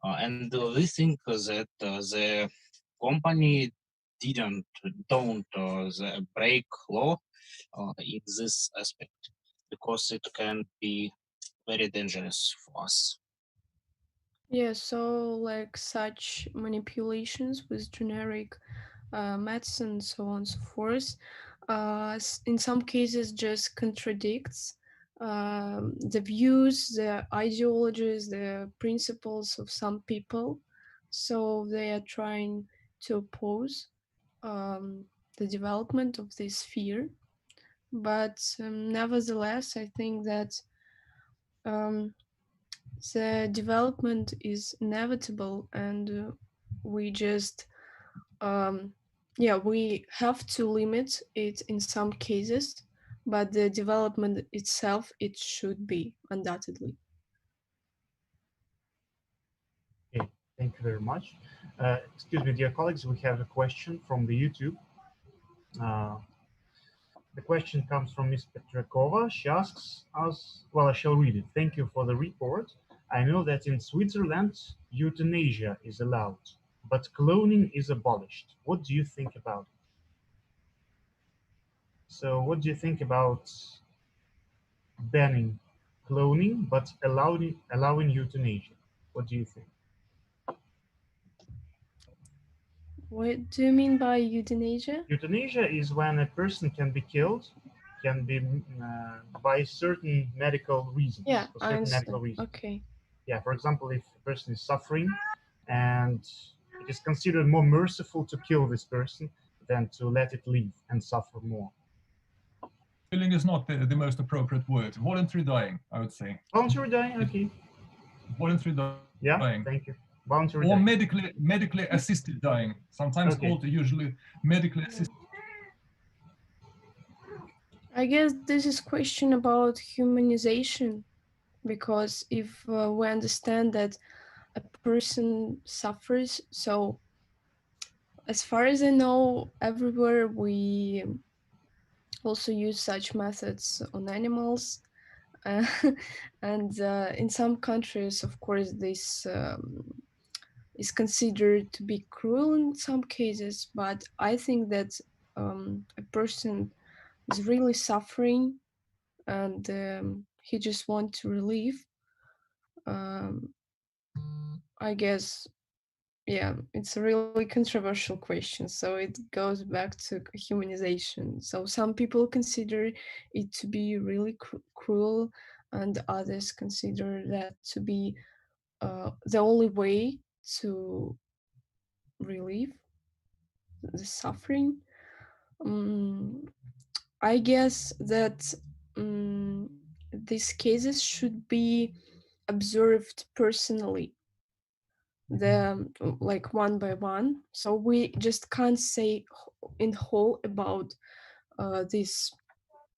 And we think that the company don't break law in this aspect, because it can be very dangerous for us. Yeah, so like such manipulations with generic medicine, so on and so forth, in some cases just contradicts the views, the ideologies, the principles of some people. So they are trying to oppose the development of this sphere. But nevertheless, I think that the development is inevitable, and we just we have to limit it in some cases, but the development itself, it should be undoubtedly. Okay, thank you very much. Excuse me, dear colleagues, we have a question from the YouTube. The question comes from Ms. Petrakova. She asks us, well, I shall read it. Thank you for the report. I know that in Switzerland, euthanasia is allowed, but cloning is abolished. What do you think about it? So what do you think about banning cloning, but allowing euthanasia? What do you think? What do you mean by euthanasia? Euthanasia is when a person can be killed, can be by certain medical reasons. Yeah, for I certain understand. medical reasons. Okay. Yeah, for example, if a person is suffering and it is considered more merciful to kill this person than to let it live and suffer more. Killing is not the most appropriate word. Voluntary dying, I would say. Voluntary dying, okay. Voluntary dying. Yeah, thank you. Voluntary or dying. medically assisted dying, sometimes Okay. called usually medically assisted. I guess this is question about humanization, because if we understand that a person suffers, so as far as I know, everywhere we also use such methods on animals. And in some countries, of course, this is considered to be cruel in some cases, but I think that a person is really suffering and he just wants to relieve. I guess, yeah, it's a really controversial question. So it goes back to humanization. So some people consider it to be really cruel, and others consider that to be the only way to relieve the suffering. I guess that these cases should be observed personally, like one by one. So we just can't say in whole about this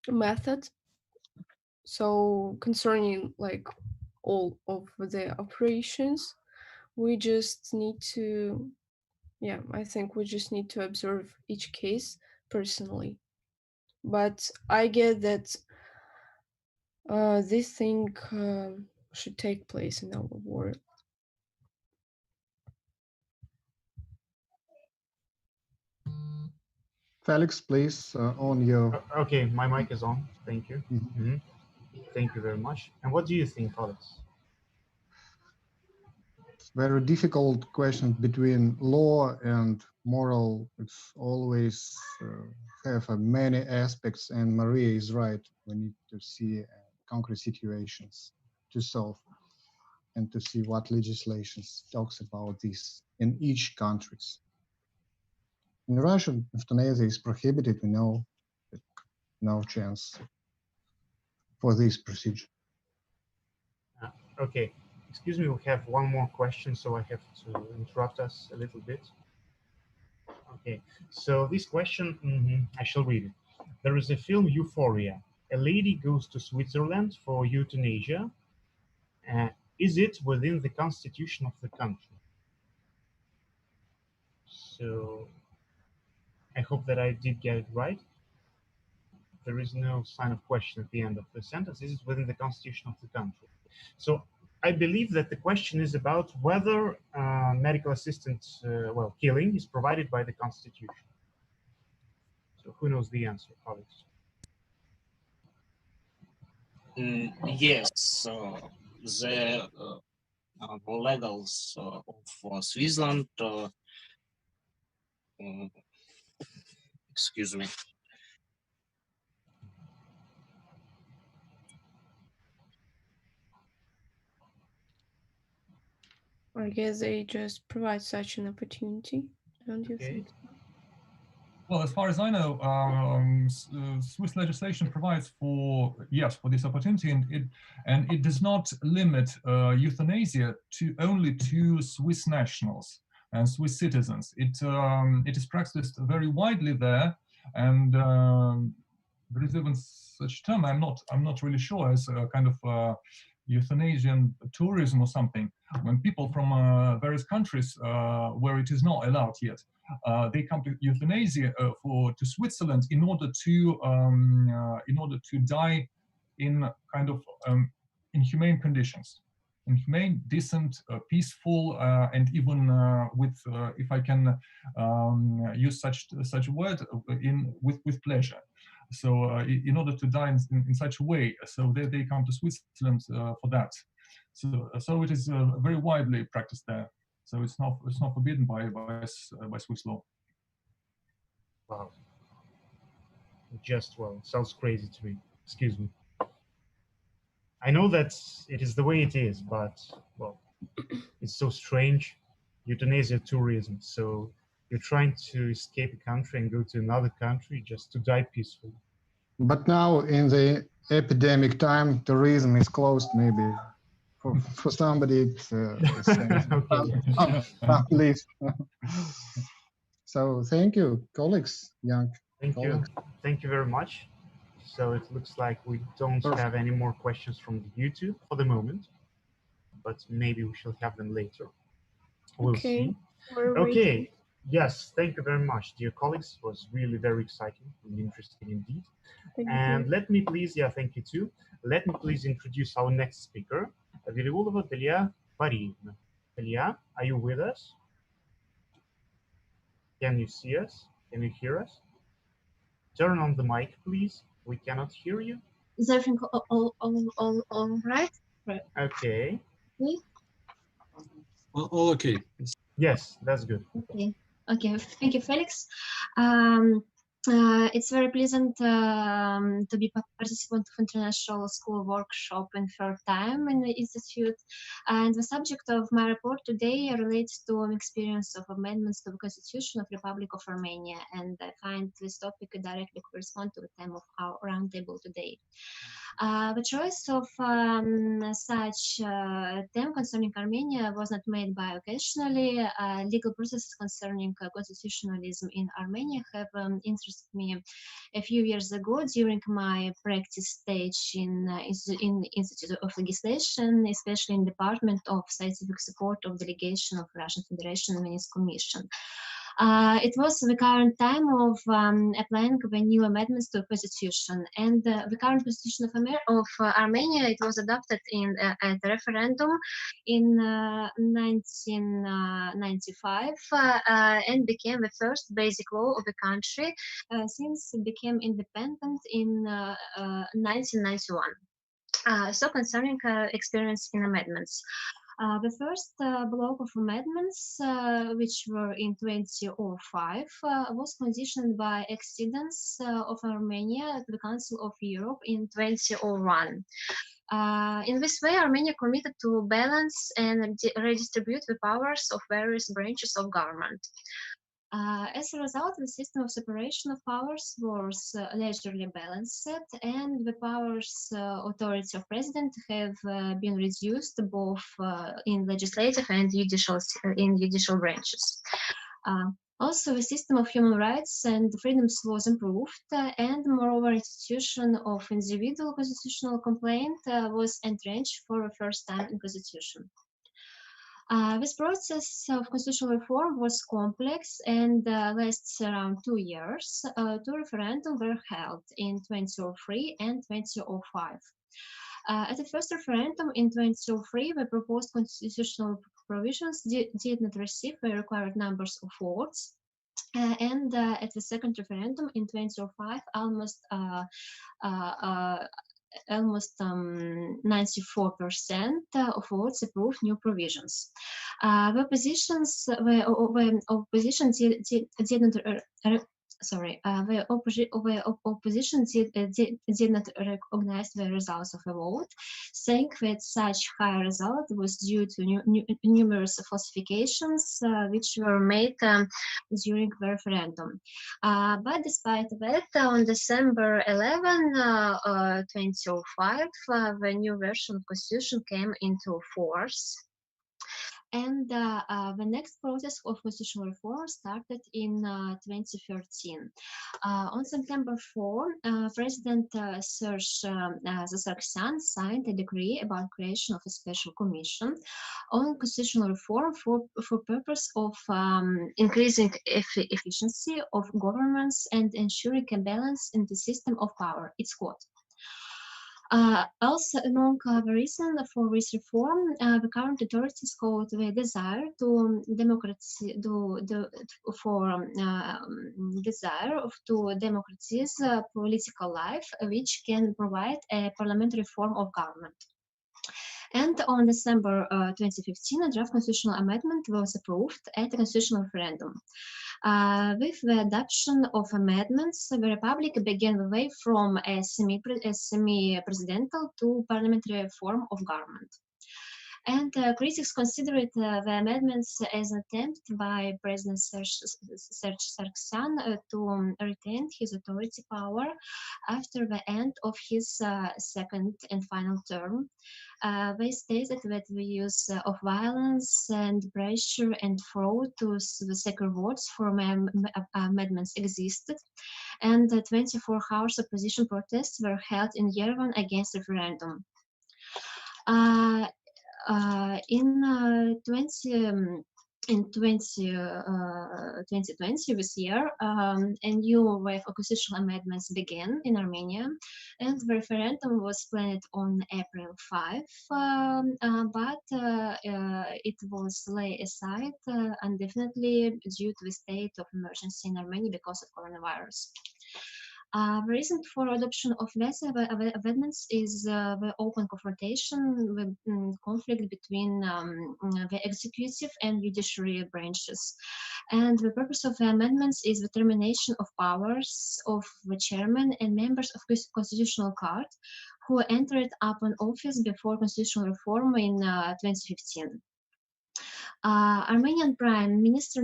method. So concerning like all of the operations, we just need to, yeah, I think we just need to observe each case personally. But I get that this thing should take place in our world. Felix, please, on your... Okay, my mic is on. Thank you. Thank you very much. And what do you think, Alex? It's very difficult question between law and moral. It's always have many aspects, and Maria is right. We need to see concrete situations to solve and to see what legislations talks about this in each countries. In Russia, euthanasia is prohibited. We know that no chance for this procedure. Okay, excuse me, we have one more question, so I have to interrupt us a little bit. Okay, so this question, I shall read it. There is a film, Euphoria. A lady goes to Switzerland for euthanasia. Is it within the constitution of the country? So I hope that I did get it right. There is no sign of question at the end of the sentence. This is within the constitution of the country. So I believe that the question is about whether medical assistance, well, killing is provided by the constitution. So who knows the answer, colleagues? Yes, the legals of Switzerland, excuse me. I guess they just provide such an opportunity, don't you think? Well, as far as I know, Swiss legislation provides for, yes, for this opportunity, and it does not limit euthanasia to only to Swiss nationals and Swiss citizens. It is practiced very widely there, and there is even such term. I'm not really sure, as a kind of euthanasian tourism or something, when people from various countries where it is not allowed yet, they come to euthanasia to Switzerland in order to die in kind of inhumane conditions, inhumane, decent, peaceful, and even with, if I can use such a word, with pleasure. So in order to die in such a way, so they come to Switzerland for that. So it is very widely practiced there. So it's not forbidden by Swiss law. Wow. Just, well, sounds crazy to me. Excuse me. I know that it is the way it is, but, well, it's so strange. Euthanasia tourism. So you're trying to escape a country and go to another country just to die peacefully. But now in the epidemic time, tourism is closed, maybe. For somebody, it's leave. So thank you, colleagues, young colleagues. Thank you very much. So it looks like we don't have any more questions from the YouTube for the moment, but maybe we shall have them later. We'll see. Okay. Yes, thank you very much, dear colleagues. It was really very exciting and interesting indeed. And let me please, thank you too. Let me please introduce our next speaker, Virigulova Dalia Parivna. Dalia, are you with us? Can you see us? Can you hear us? Turn on the mic, please. We cannot hear you. Is everything all right? Okay. Me? All okay. Yes, that's good. Okay. Okay. Thank you, Felix. It's very pleasant to be participant of International School Workshop in third time in the Institute. And the subject of my report today relates to an experience of amendments to the Constitution of the Republic of Armenia. And I find this topic directly correspond to the theme of our roundtable today. The choice of such theme concerning Armenia was not made by occasionally. Legal processes concerning constitutionalism in Armenia have interested me a few years ago during my practice stage in the Institute of Legislation, especially in the Department of Scientific Support of Delegation of Russian Federation and Venice Commission. It was the current time of applying the new amendments to the Constitution, and the current Constitution of Armenia, it was adopted at a referendum in 1995 and became the first basic law of the country since it became independent in 1991. So concerning experience in amendments. The first block of amendments, which were in 2005, was conditioned by accedence of Armenia to the Council of Europe in 2001. In this way, Armenia committed to balance and redistribute the powers of various branches of government. As a result, the system of separation of powers was largely balanced, and the powers authority of president have been reduced both in legislative and judicial branches. Also, the system of human rights and freedoms was improved, and moreover, institution of individual constitutional complaint was entrenched for the first time in Constitution. This process of constitutional reform was complex and lasts around 2 years. Two referendums were held in 2003 and 2005. At the first referendum in 2003, the proposed constitutional provisions did not receive the required numbers of votes. And at the second referendum in 2005, almost 94% of votes approved new provisions. The opposition did not the opposition did not recognize the results of the vote, saying that such high result was due to numerous falsifications which were made during the referendum. But despite that, on December 11, 2005, the new version of Constitution came into force. And the next process of constitutional reform started in 2013. On September 4, President Serge Sargsyan signed a decree about creation of a special commission on constitutional reform for purpose of increasing efficiency of governments and ensuring a balance in the system of power. It's quote. Also, among the reasons for this reform, the current authorities called the desire to democratize political life, which can provide a parliamentary form of government. And on December 2015, a draft constitutional amendment was approved at a constitutional referendum. With the adoption of amendments, the Republic began the way from a semi-presidential to parliamentary form of government. And critics considered the amendments as an attempt by President Serge Sargsyan to retain his authority power after the end of his second and final term. They stated that the use of violence and pressure and fraud to the secret votes for amendments existed, and 24 hours opposition protests were held in Yerevan against the referendum. In 2020, this year, a new wave of constitutional amendments began in Armenia, and the referendum was planned on April 5, but it was laid aside indefinitely due to the state of emergency in Armenia because of coronavirus. The reason for adoption of less amendments is the open confrontation, the conflict between the executive and judiciary branches. And the purpose of the amendments is the termination of powers of the chairman and members of the Constitutional Court who entered upon office before constitutional reform in 2015. Armenian Prime Minister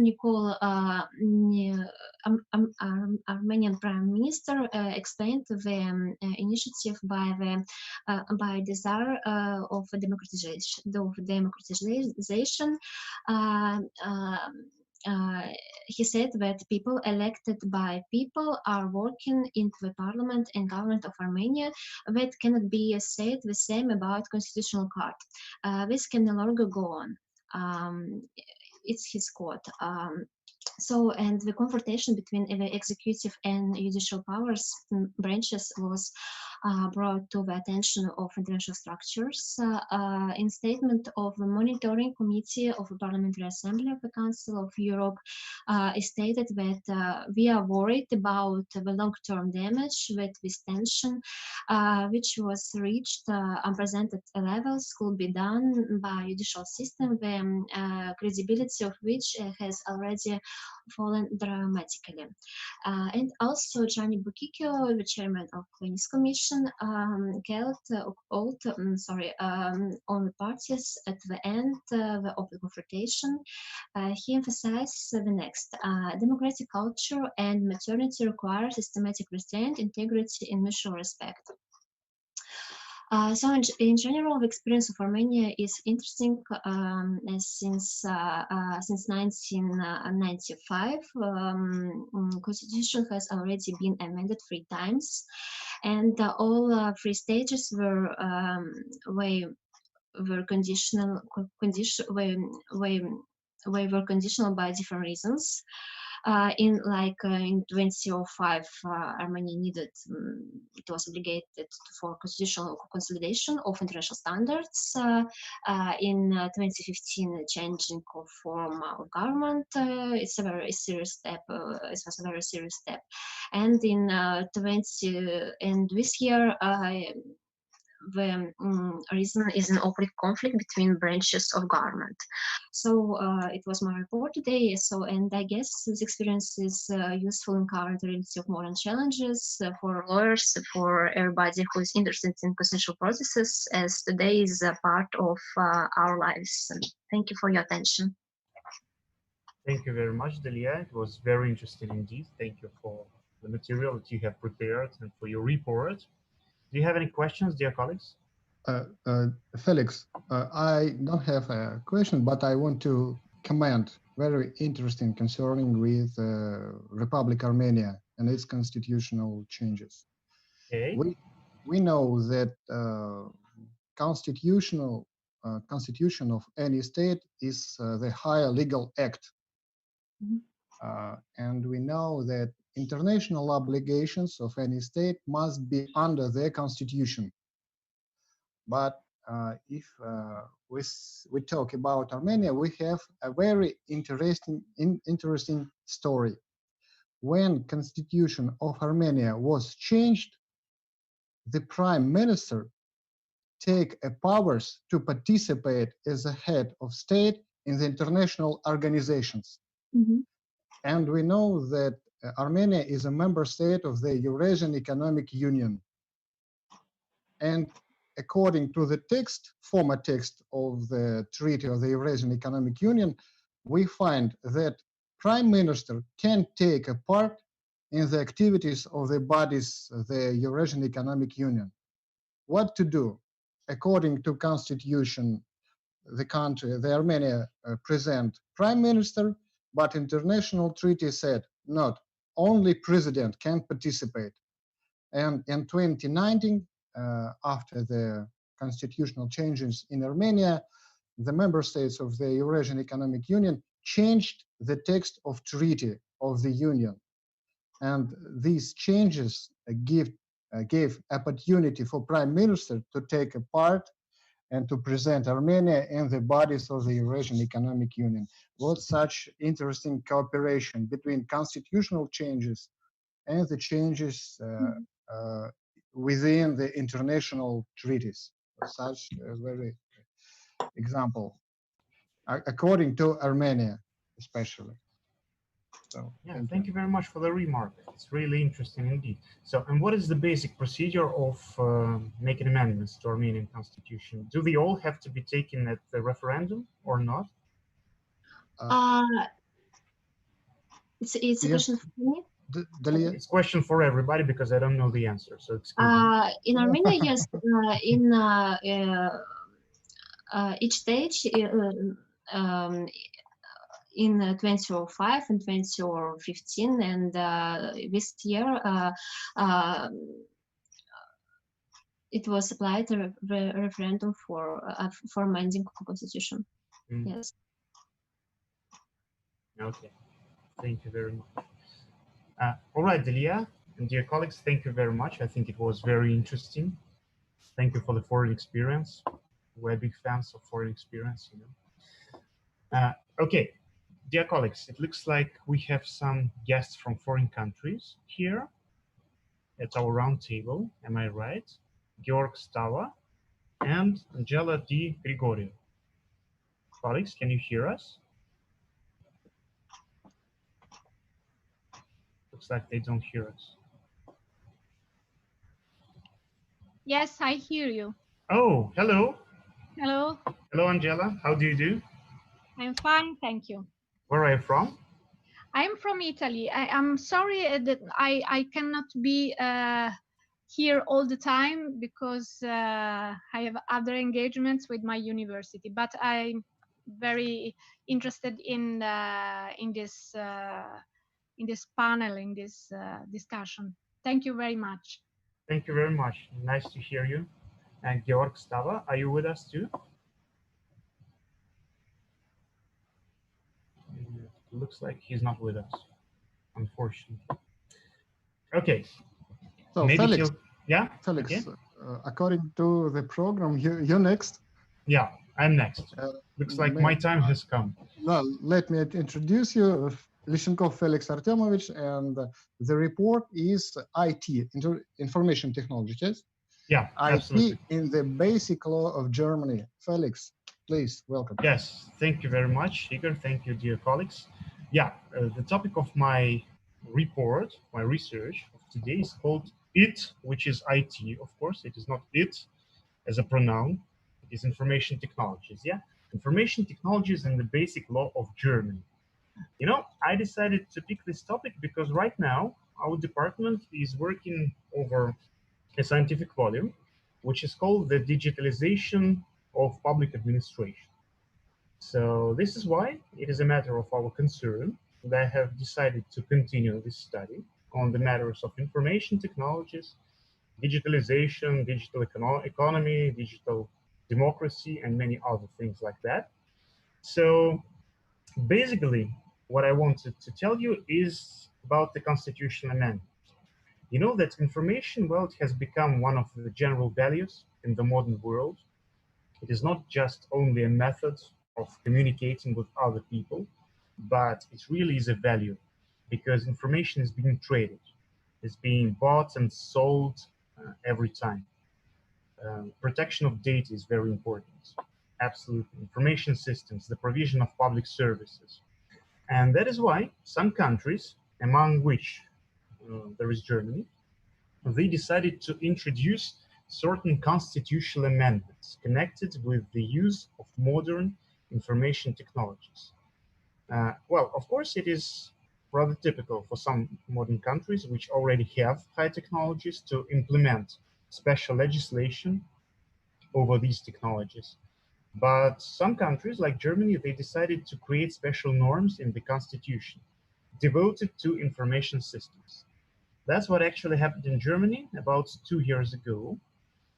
explained the initiative by desire of democratization. He said that people elected by people are working into the parliament and government of Armenia. That cannot be said the same about constitutional court. This can no longer go on. It's his quote. And the confrontation between the executive and judicial powers branches was brought to the attention of international structures. In statement of the monitoring committee of the Parliamentary Assembly of the Council of Europe, it stated that we are worried about the long-term damage that this tension, which was reached unprecedented levels, could be done by judicial system, the credibility of which has already fallen dramatically. And also Gianni Buchicchio, the chairman of the Venice Commission, called on the parties at the end the open confrontation. He emphasized the next: democratic culture and maturity require systematic restraint, integrity, and mutual respect. So in general, the experience of Armenia is interesting since 1995. Constitution has already been amended 3 times, and all 3 stages were were were conditional by different reasons. In 2005, Armenia needed, it was obligated for constitutional consolidation of international standards. In 2015, changing of form of government, it's a very serious step. It was a very serious step. And in this year, the reason is an open conflict between branches of government. So it was my report today. So, and I guess this experience is useful in current reality of modern challenges for lawyers, for everybody who is interested in constitutional processes, as today is a part of our lives. And thank you for your attention. Thank you very much, Delia. It was very interesting indeed. Thank you for the material that you have prepared and for your report. Do you have any questions, dear colleagues? Felix, I don't have a question, but I want to comment very interesting concerning with Republic Armenia and its constitutional changes. Okay. We know that constitution of any state is the higher legal act. And we know that international obligations of any state must be under their constitution. But if we talk about Armenia, we have a very interesting story. When Constitution of Armenia was changed, the Prime Minister take powers to participate as a head of state in the international organizations. And we know that Armenia is a member state of the Eurasian Economic Union. And according to the text, former text of the Treaty of the Eurasian Economic Union, we find that Prime Minister can take a part in the activities of the bodies of the Eurasian Economic Union. What to do? According to Constitution, the country, the Armenia, present Prime Minister, but international treaty said not, only President can participate. And in 2019, after the constitutional changes in Armenia, the member states of the Eurasian Economic Union changed the text of treaty of the Union. And these changes gave opportunity for Prime Minister to take a part and to present Armenia in the bodies of the Eurasian Economic Union. What such interesting cooperation between constitutional changes and the changes within the international treaties. Such a very example, according to Armenia, especially. So, yeah, thank you very much for the remark. It's really interesting indeed. So, and what is the basic procedure of making amendments to Armenian constitution? Do they all have to be taken at the referendum or not? It's a question for me. It's a question for everybody because I don't know the answer. So in Armenia, yes, in each stage, in 2005 and 2015, and this year it was applied a referendum for amending the constitution. Yes. Okay. Thank you very much. All right, Delia and dear colleagues, thank you very much. I think it was very interesting. Thank you for the foreign experience. We're big fans of foreign experience, you know. Okay, dear colleagues, it looks like we have some guests from foreign countries here at our round table. Am I right? Georg Stava and Angela D. Grigoriou. Colleagues, can you hear us? Looks like they don't hear us. Yes, I hear you. Oh, hello. Hello. Hello, Angela. How do you do? I'm fine, thank you. Where are you from? I'm from Italy. I'm sorry that I cannot be here all the time because I have other engagements with my university, but I'm very interested in this panel, in this discussion. Thank you very much. Thank you very much. Nice to hear you. And Georg Stava, are you with us too? looks like he's not with us, unfortunately. Okay. So Maybe Felix, yeah. Felix, Okay. According to the program, you're next. Yeah, I'm next. Looks like my time has come. Well, let me introduce you, Lishenkov Felix Artemovich, and the report is IT, Information Technology, yes? Yeah, absolutely. IT in the basic law of Germany. Felix, please, welcome. Yes, thank you very much, Igor. Thank you, dear colleagues. Yeah, the topic of my report, my research of today is called IT, which is IT, of course. It is not it as a pronoun. It is information technologies, yeah? Information technologies and the basic law of Germany. You know, I decided to pick this topic because right now our department is working over a scientific volume, which is called the digitalization of public administration. So this is why it is a matter of our concern that I have decided to continue this study on the matters of information technologies, digitalization, digital economy, digital democracy, and many other things like that. So basically, what I wanted to tell you is about the constitutional amendment. You know that information, well, it has become one of the general values in the modern world. It is not just only a method of communicating with other people, but it really is a value because information is being traded. It's being bought and sold every time. Protection of data is very important. Absolutely. Information systems, the provision of public services. And that is why some countries, among which there is Germany, they decided to introduce certain constitutional amendments connected with the use of modern information technologies. Well, of course, it is rather typical for some modern countries which already have high technologies to implement special legislation over these technologies. But some countries like Germany, they decided to create special norms in the constitution devoted to information systems. That's what actually happened in Germany about 2 years ago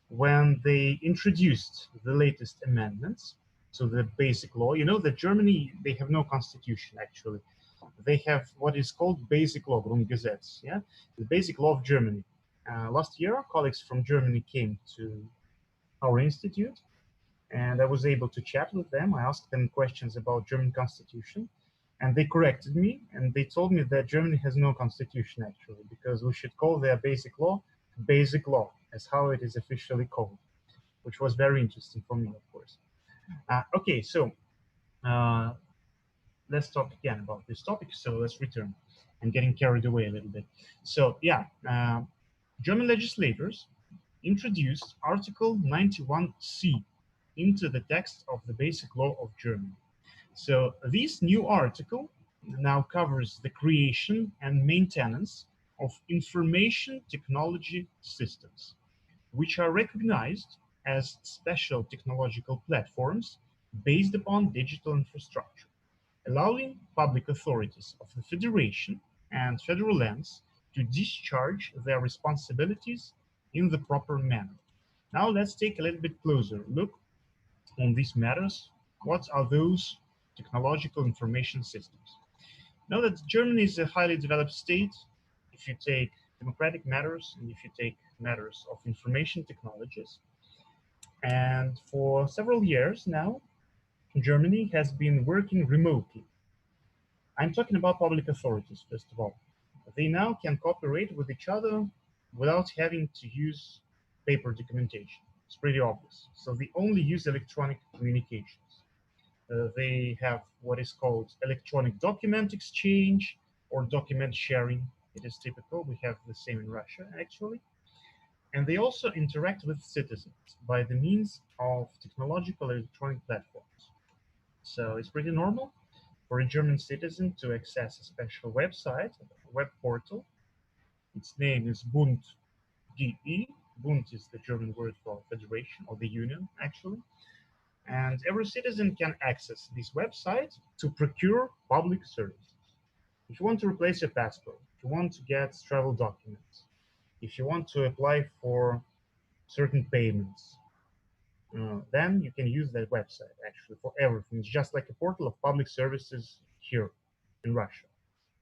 when they introduced the latest amendments to the basic law. You know that Germany, they have no constitution actually. They have what is called basic law, Grundgesetz, yeah? The basic law of Germany. Last year, colleagues from Germany came to our institute and I was able to chat with them. I asked them questions about German constitution and they corrected me and they told me that Germany has no constitution actually, because we should call their basic law as how it is officially called, which was very interesting for me, of course. Okay, so let's talk again about this topic. So let's return. I'm getting carried away a little bit. So yeah, German legislators introduced Article 91C into the text of the basic law of Germany. So this new article now covers the creation and maintenance of information technology systems, which are recognized as special technological platforms based upon digital infrastructure, allowing public authorities of the Federation and federal lands to discharge their responsibilities in the proper manner. Now let's take a little bit closer look on these matters. What are those technological information systems? Now that Germany is a highly developed state, if you take democratic matters and if you take matters of information technologies, and for several years now, Germany has been working remotely. I'm talking about public authorities, first of all. They now can cooperate with each other without having to use paper documentation. It's pretty obvious. So they only use electronic communications. They have what is called electronic document exchange or document sharing. It is typical. We have the same in Russia, actually. And they also interact with citizens by the means of technological electronic platforms. So it's pretty normal for a German citizen to access a special website, a web portal. Its name is Bund.de. Bund is the German word for federation or the union, actually. And every citizen can access this website to procure public services. If you want to replace your passport, if you want to get travel documents, if you want to apply for certain payments, then you can use that website actually for everything. It's just like a portal of public services here in Russia,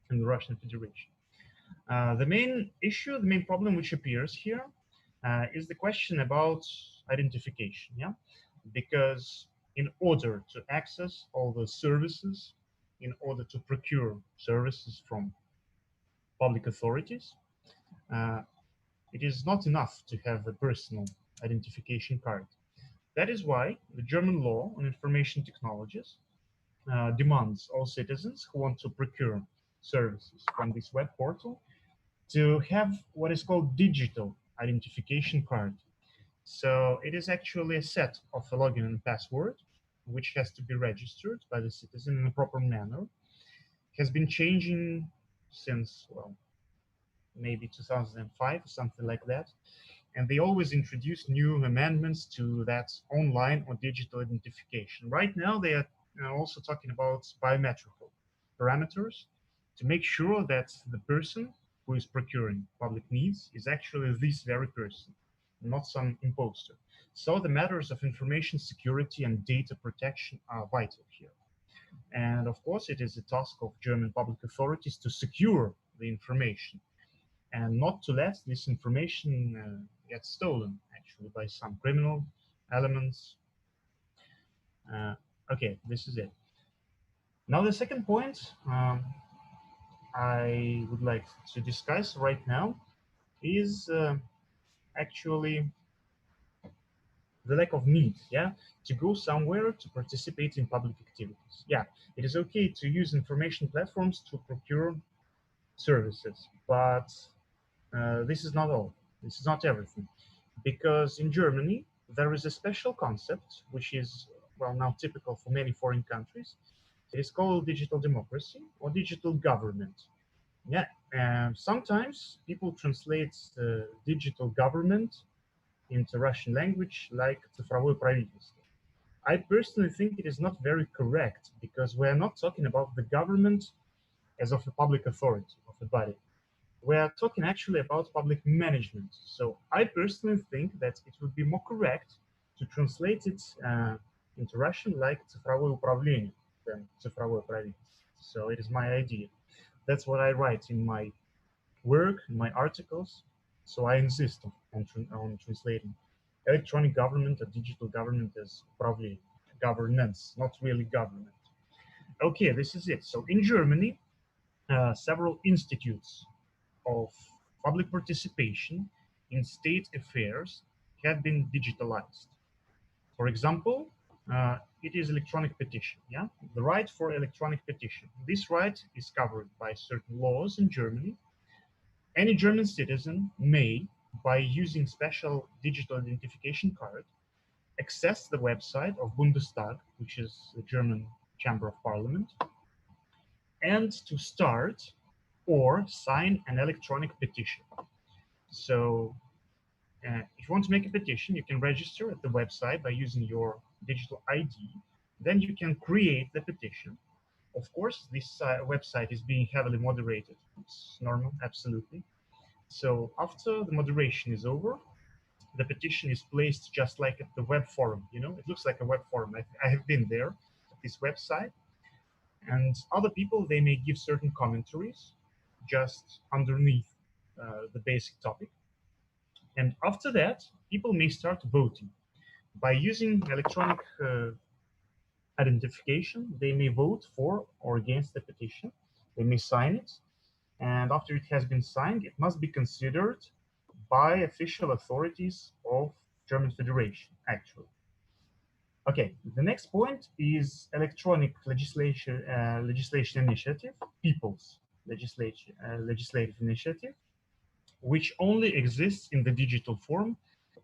in the Russian Federation. The main issue, the main problem which appears here is the question about identification, yeah? Because in order to access all the services, in order to procure services from public authorities, it is not enough to have a personal identification card. That is why the German law on information technologies demands all citizens who want to procure services from this web portal to have what is called digital identification card. So it is actually a set of a login and password, which has to be registered by the citizen in a proper manner. It has been changing since, well, maybe 2005 or something like that. And they always introduce new amendments to that online or digital identification. Right now, they are also talking about biometrical parameters to make sure that the person who is procuring public needs is actually this very person, not some imposter. So the matters of information security and data protection are vital here. And of course, it is the task of German public authorities to secure the information and not to let this information get stolen, actually, by some criminal elements. Okay, this is it. Now, the second point I would like to discuss right now is actually the lack of need, yeah, to go somewhere to participate in public activities. Yeah, it is okay to use information platforms to procure services, but this is not all. This is not everything, because in Germany there is a special concept which is, well, now typical for many foreign countries. It is called digital democracy or digital government. Yeah, and sometimes people translate digital government into Russian language like цифровое правительство. I personally think it is not very correct, because we are not talking about the government as of a public authority, of a body. We are talking actually about public management. So I personally think that it would be more correct to translate it into Russian like цифровое управление than цифровое правительство. So it is my idea. That's what I write in my work, in my articles. So I insist on translating electronic government or digital government as probably governance, not really government. Okay, this is it. So in Germany, several institutes of public participation in state affairs have been digitalized. For example, it is electronic petition, yeah? The right for electronic petition. This right is covered by certain laws in Germany. Any German citizen may, by using special digital identification card, access the website of Bundestag, which is the German Chamber of Parliament, and to start or sign an electronic petition. So if you want to make a petition, you can register at the website by using your digital ID. Then you can create the petition. Of course, this website is being heavily moderated. It's normal, absolutely. So after the moderation is over, the petition is placed just like at the web forum. You know, it looks like a web forum. I have been there at this website. And other people, they may give certain commentaries just underneath the basic topic. And after that, people may start voting. By using electronic identification, they may vote for or against the petition. They may sign it. And after it has been signed, it must be considered by official authorities of German Federation, actually. Okay, the next point is electronic legislation initiative, people's legislative initiative, which only exists in the digital form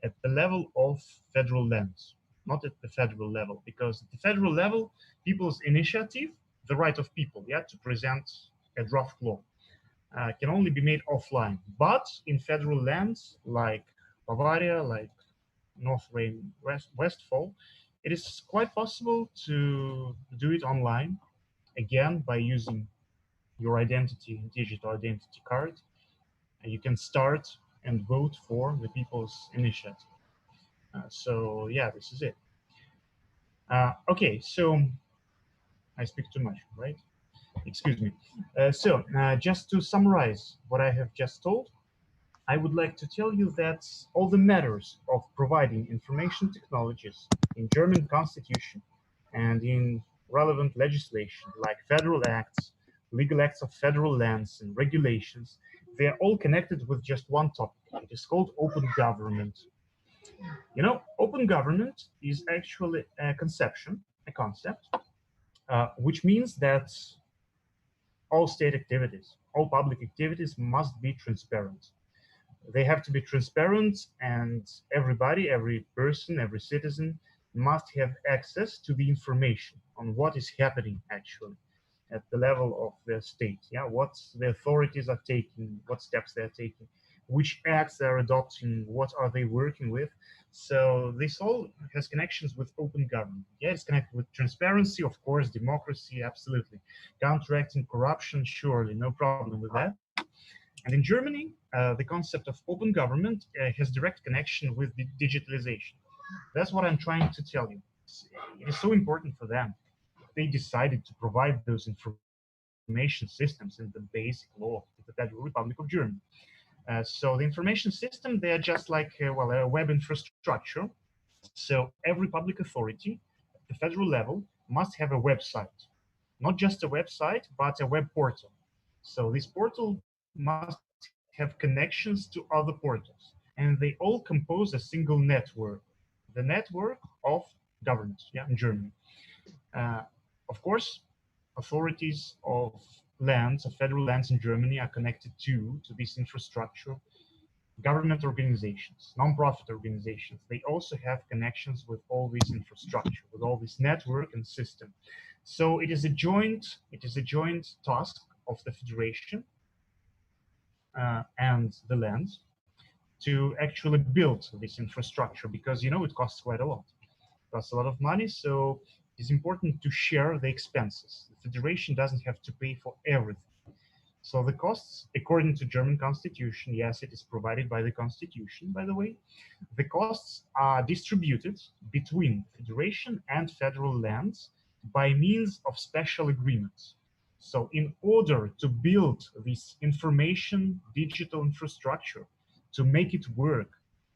at the level of federal lands, not at the federal level, because at the federal level, people's initiative, the right of people, yeah, to present a draft law, can only be made offline. But in federal lands like Bavaria, like North Rhine-Westphalia, it is quite possible to do it online, again, by using your identity, digital identity card. You can start and vote for the people's initiative. So yeah, this is it. Okay, so I speak too much, right? Excuse me. Just to summarize what I have just told, I would like to tell you that all the matters of providing information technologies in German constitution and in relevant legislation like federal acts, legal acts of federal lands and regulations, they are all connected with just one topic. It is called open government. You know, open government is actually a conception, a concept, which means that all state activities, all public activities must be transparent. They have to be transparent, and everybody, every person, every citizen must have access to the information on what is happening actually at the level of the state. Yeah, what the authorities are taking, what steps they're taking, which acts they're adopting, what are they working with. So this all has connections with open government. Yeah, it's connected with transparency, of course, democracy, absolutely. Counteracting corruption, surely, no problem with that. And in Germany, the concept of open government has direct connection with the digitalization. That's what I'm trying to tell you. It is so important for them. They decided to provide those information systems in the basic law of the Federal Republic of Germany. So the information system, they are just like well, a web infrastructure. So every public authority at the federal level must have a website, not just a website, but a web portal. So this portal must have connections to other portals, and they all compose a single network, the network of governance, yeah, in Germany. Of course, authorities of lands, of federal lands in Germany are connected to this infrastructure. Government organizations, non-profit organizations, they also have connections with all this infrastructure, with all this network and system. So it is a joint task of the federation and the lands to actually build this infrastructure, because you know it costs quite a lot. It costs a lot of money, so it's important to share the expenses. The federation doesn't have to pay for everything. So the costs, according to German constitution, yes, it is provided by the constitution, by the way, the costs are distributed between federation and federal lands by means of special agreements. So in order to build this information digital infrastructure, to make it work,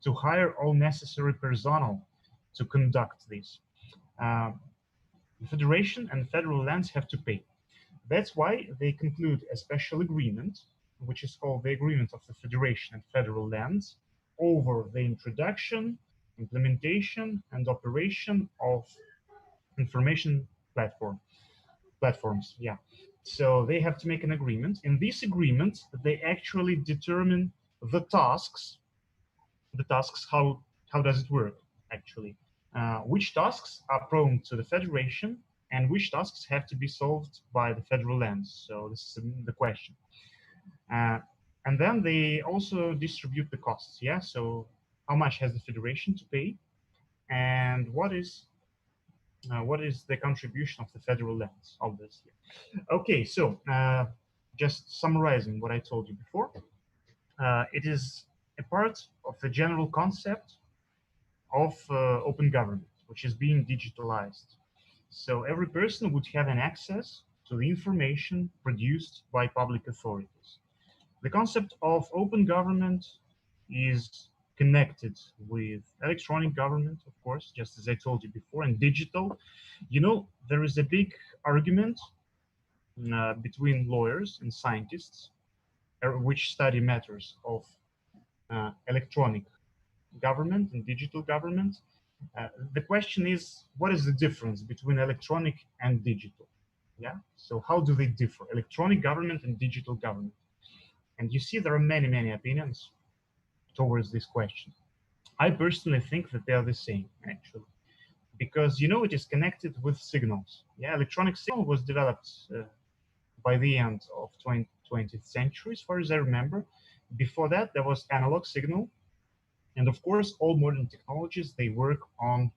to hire all necessary personnel to conduct this, the federation and federal lands have to pay. That's why they conclude a special agreement, which is called the Agreement of the Federation and Federal Lands, over the introduction, implementation, and operation of information platforms. Yeah. So they have to make an agreement. In this agreement, they actually determine the tasks. How does it work actually? Which tasks are prone to the federation and which tasks have to be solved by the federal lands. So this is the question. And then they also distribute the costs. Yeah. So how much has the federation to pay, and what is the contribution of the federal lands, obviously. Okay. So just summarizing what I told you before, it is a part of the general concept of open government, which is being digitalized. So every person would have an access to the information produced by public authorities. The concept of open government is connected with electronic government, of course, just as I told you before, and digital. You know, there is a big argument between lawyers and scientists which study matters of electronic government and digital government. The question is, what is the difference between electronic and digital? Yeah. So how do they differ, electronic government and digital government? And you see, there are many, many opinions towards this question. I personally think that they are the same, actually, because you know it is connected with signals. Yeah, electronic signal was developed by the end of 20th century, as far as I remember. Before that, there was analog signal. And of course, all modern technologies, they work on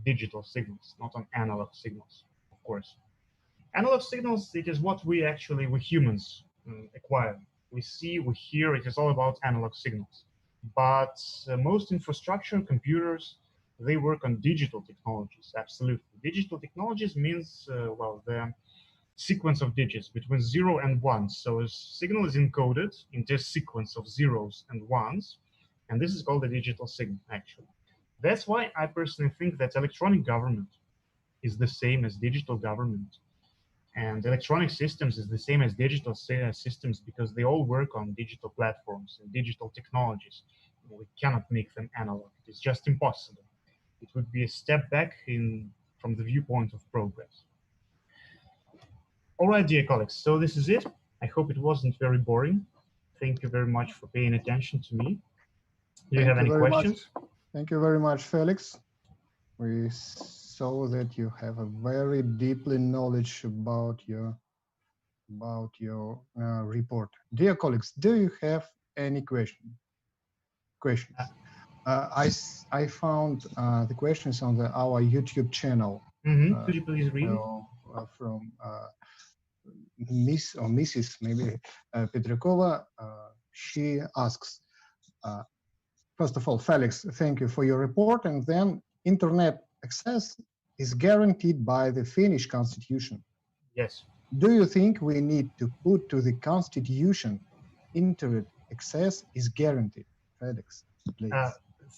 digital signals, not on analog signals, of course. Analog signals, it is what we humans acquire. We see, we hear, it is all about analog signals. But most infrastructure, computers, they work on digital technologies, absolutely. Digital technologies means, well, the sequence of digits between 0 and 1. So a signal is encoded into a sequence of zeros and ones, and this is called a digital signal, actually. That's why I personally think that electronic government is the same as digital government. And electronic systems is the same as digital systems because they all work on digital platforms and digital technologies. We cannot make them analog. It's just impossible. It would be a step back from the viewpoint of progress. All right, dear colleagues, so this is it. I hope it wasn't very boring. Thank you very much for paying attention to me. Do you have any questions? Thank you very much, Felix. We saw that you have a very deeply knowledge about your report. Dear colleagues, do you have any questions? I found the questions on our YouTube channel. Could you please read? From Miss or Mrs. maybe Petrikova. She asks, first of all, Felix, thank you for your report. And then internet access is guaranteed by the Finnish constitution. Yes. Do you think we need to put to the constitution internet access is guaranteed? Felix, please.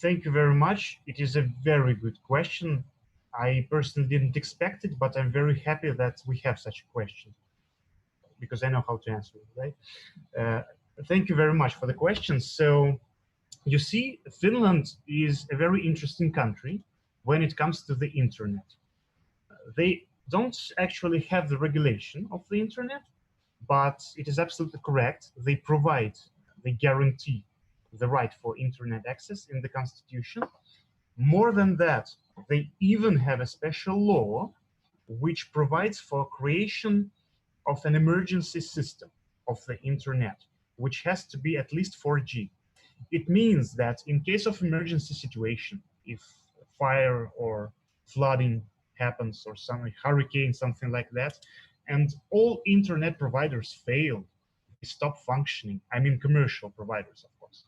Thank you very much. It is a very good question. I personally didn't expect it, but I'm very happy that we have such a question because I know how to answer it, right? Thank you very much for the question. So you see, Finland is a very interesting country when it comes to the internet. They don't actually have the regulation of the internet, but it is absolutely correct. They guarantee the right for internet access in the constitution. More than that, they even have a special law which provides for creation of an emergency system of the internet, which has to be at least 4G. It means that in case of emergency situation, if fire or flooding happens or some hurricane, something like that, and all internet providers fail, they stop functioning. I mean commercial providers, of course.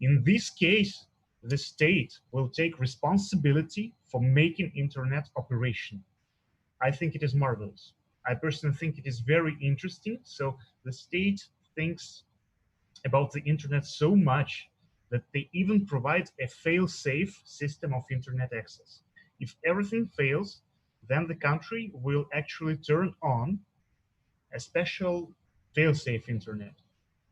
In this case, the state will take responsibility for making internet operational. I think it is marvelous. I personally think it is very interesting. So the state thinks about the internet so much that they even provide a fail-safe system of internet access. If everything fails, then the country will actually turn on a special fail-safe internet,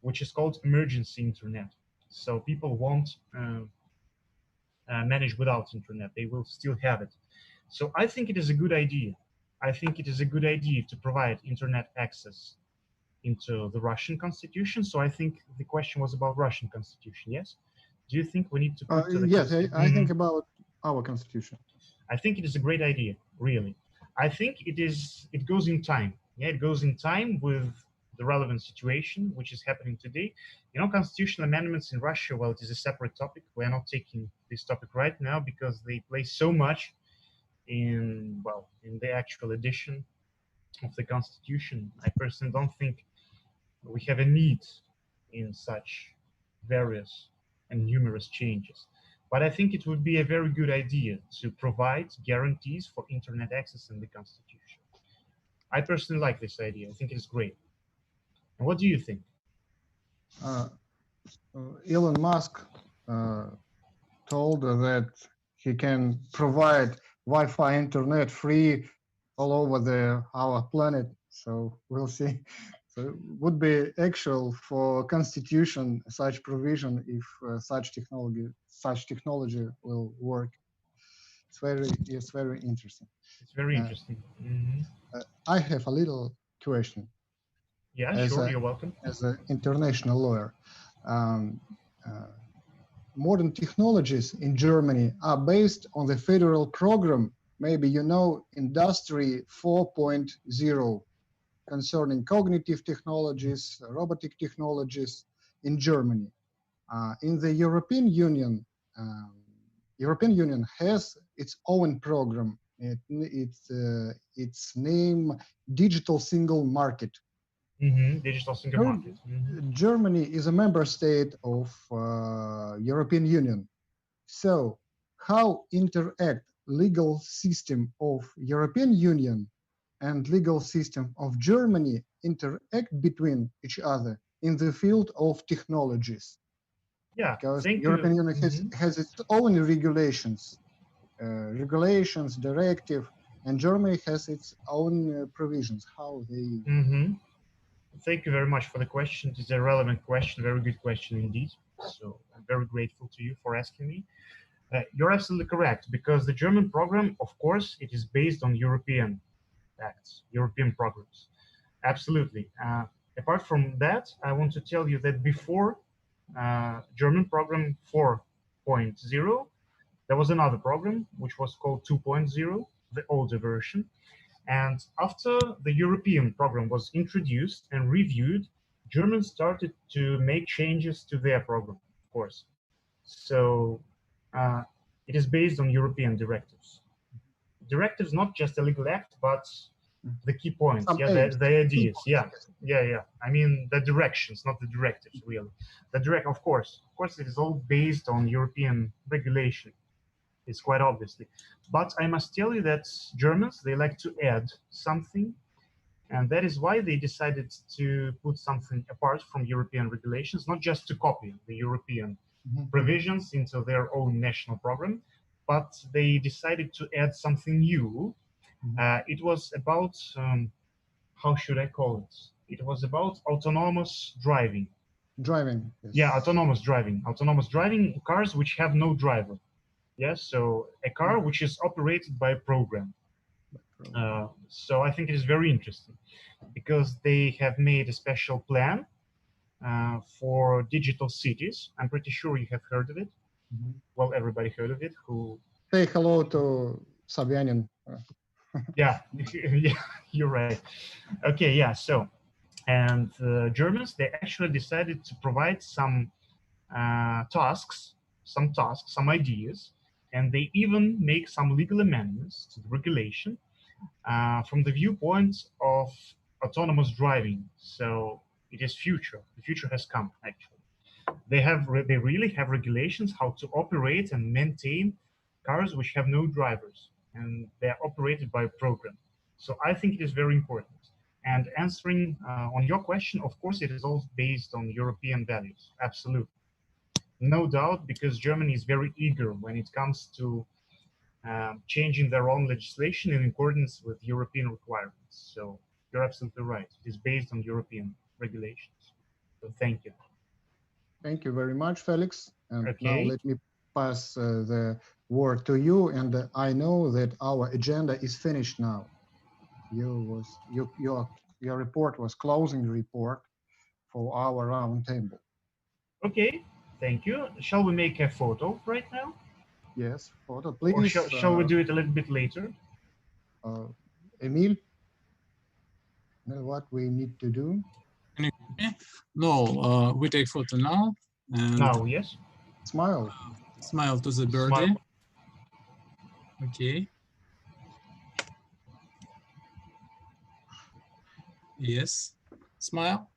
which is called emergency internet. So people won't manage without internet. They will still have it. So I think it is a good idea. I think it is a good idea to provide internet access into the Russian constitution. So I think the question was about Russian constitution, yes? Do you think we need to put to the yes, I think about our constitution. I think it is a great idea, really. I think it goes in time. Yeah, it goes in time with the relevant situation, which is happening today. You know, constitutional amendments in Russia, well, it is a separate topic. We're not taking this topic right now because they play so much in the actual edition of the constitution. I personally don't think we have a need in such various and numerous changes. But I think it would be a very good idea to provide guarantees for internet access in the constitution. I personally like this idea. I think it's great. And what do you think? Elon Musk told that he can provide Wi-Fi internet free all over our planet. So we'll see. So it would be actual for constitution such provision if such technology will work. It's very interesting. It's very interesting. I have a little question. Yeah, sure. You're welcome. As an international lawyer, modern technologies in Germany are based on the federal program, maybe you know, Industry 4.0, concerning cognitive technologies, robotic technologies in Germany. In the European Union has its own program. Its name, Digital Single Market. Digital Single Market. Germany is a member state of European Union. So how interact legal system of European Union and legal system of Germany interact between each other in the field of technologies? Yeah, Because thank European you. Union has its own regulations, directive, and Germany has its own provisions. How they? Thank you very much for the question. It's a relevant question, very good question indeed. So I'm very grateful to you for asking me. You're absolutely correct, because the German program, of course, it is based on European acts, European programs. Absolutely. Apart from that, I want to tell you that before German program 4.0, there was another program which was called 2.0, the older version. And after the European program was introduced and reviewed, Germans started to make changes to their program, of course. So it is based on European directives. Directives, not just a legal act, but the key points, the ideas, I mean the directions, not the directives, really. Of course, it is all based on European regulation. It's quite obviously, but I must tell you that Germans, they like to add something, and that is why they decided to put something apart from European regulations, not just to copy the European provisions into their own national program, but they decided to add something new. It was about, how should I call it? It was about autonomous driving. Driving. Yes. Yeah, autonomous driving. Autonomous driving, cars which have no driver. Yes, so a car which is operated by a program. So I think it is very interesting, because they have made a special plan for digital cities. I'm pretty sure you have heard of it. Well, everybody heard of it. Who say hello to Sabyanin. Yeah, you're right. Okay, yeah. So, and Germans, they actually decided to provide some tasks, some ideas, and they even make some legal amendments to the regulation from the viewpoint of autonomous driving. So it is future. The future has come, actually. They really have regulations how to operate and maintain cars which have no drivers, and they are operated by a program. So I think it is very important. And answering on your question, of course, it is all based on European values. Absolutely. No doubt, because Germany is very eager when it comes to changing their own legislation in accordance with European requirements. So you're absolutely right. It is based on European regulations. So thank you. Thank you very much, Felix. And now Okay. let me pass the word to you. And I know that our agenda is finished now. Your report was closing report for our roundtable. Okay, thank you. Shall we make a photo right now? Yes, photo, please. Or shall we do it a little bit later? Emil, what we need to do? No, we take photo now. And now, yes. Smile. Smile to the birdie. Smile. Okay. Yes. Smile.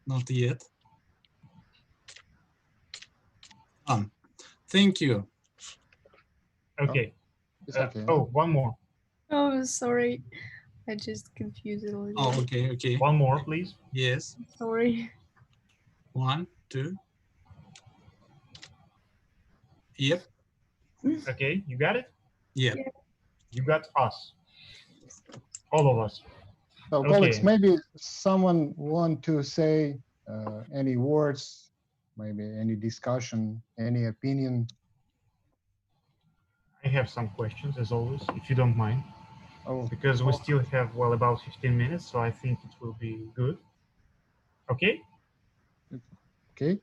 Not yet. Thank you. Okay. Okay. Oh, one more. Oh, sorry. I just confused it a little. Oh, okay, okay. One more, please. Yes. Sorry. 1, 2. Yep. Okay, you got it? Yeah. You got us. All of us. So, okay. Colleagues, maybe someone want to say any words, maybe any discussion, any opinion? I have some questions, as always, if you don't mind. Oh. Because we still have, well, about 15 minutes, so I think it will be good. Okay? Okay.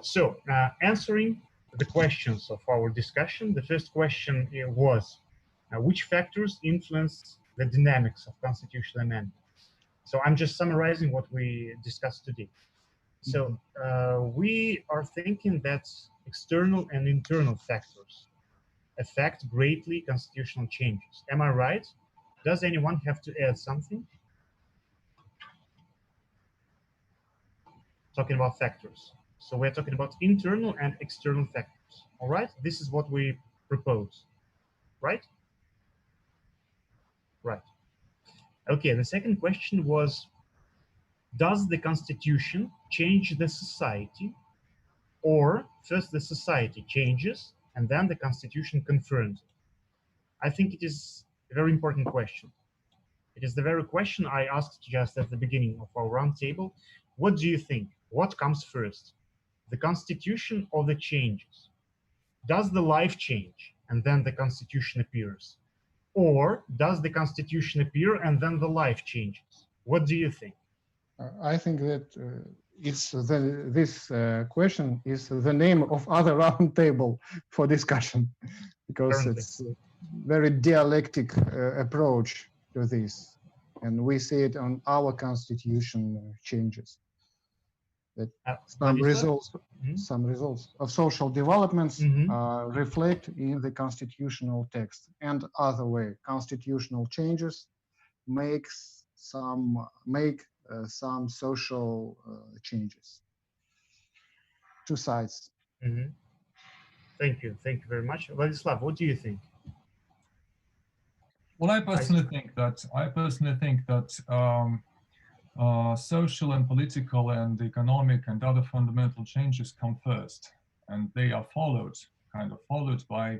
So, answering the questions of our discussion, the first question was, which factors influence the dynamics of constitutional amendment? So I'm just summarizing what we discussed today. So we are thinking that external and internal factors affect greatly constitutional changes. Am I right? Does anyone have to add something? Talking about factors. So we're talking about internal and external factors. All right? This is what we propose, right? Right. Okay, the second question was, does the constitution change the society, or first the society changes and then the constitution confirms it? I think it is a very important question. It is the very question I asked just at the beginning of our roundtable. What do you think? What comes first, the constitution or the changes? Does the life change and then the constitution appears? Or does the constitution appear and then the life changes? What do you think? I think that this question is the name of other roundtable for discussion, because Currently. it's a very dialectic approach to this, and we see it on our constitution changes. That some results of social developments reflect in the constitutional text, and other way, constitutional changes make some social changes. Two sides. Thank you very much. Vladislav, what do you think? Well, I personally think that social and political and economic and other fundamental changes come first, and they are followed by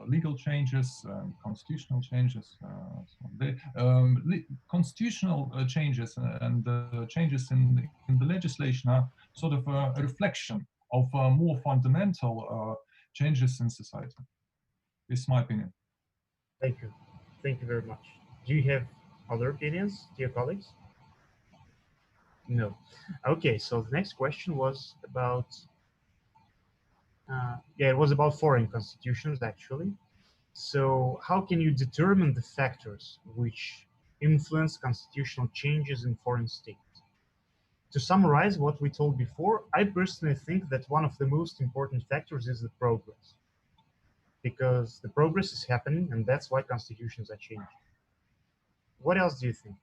legal changes and constitutional changes. Constitutional changes and changes in the legislation are sort of a reflection of more fundamental changes in society. This is my opinion. Thank you very much. Do you have other opinions, dear colleagues? No. Okay, so the next question was about it was about foreign constitutions, actually. So how can you determine the factors which influence constitutional changes in foreign states? To summarize what we told before, I personally think that one of the most important factors is the progress, because the progress is happening, and that's why constitutions are changing. What else do you think?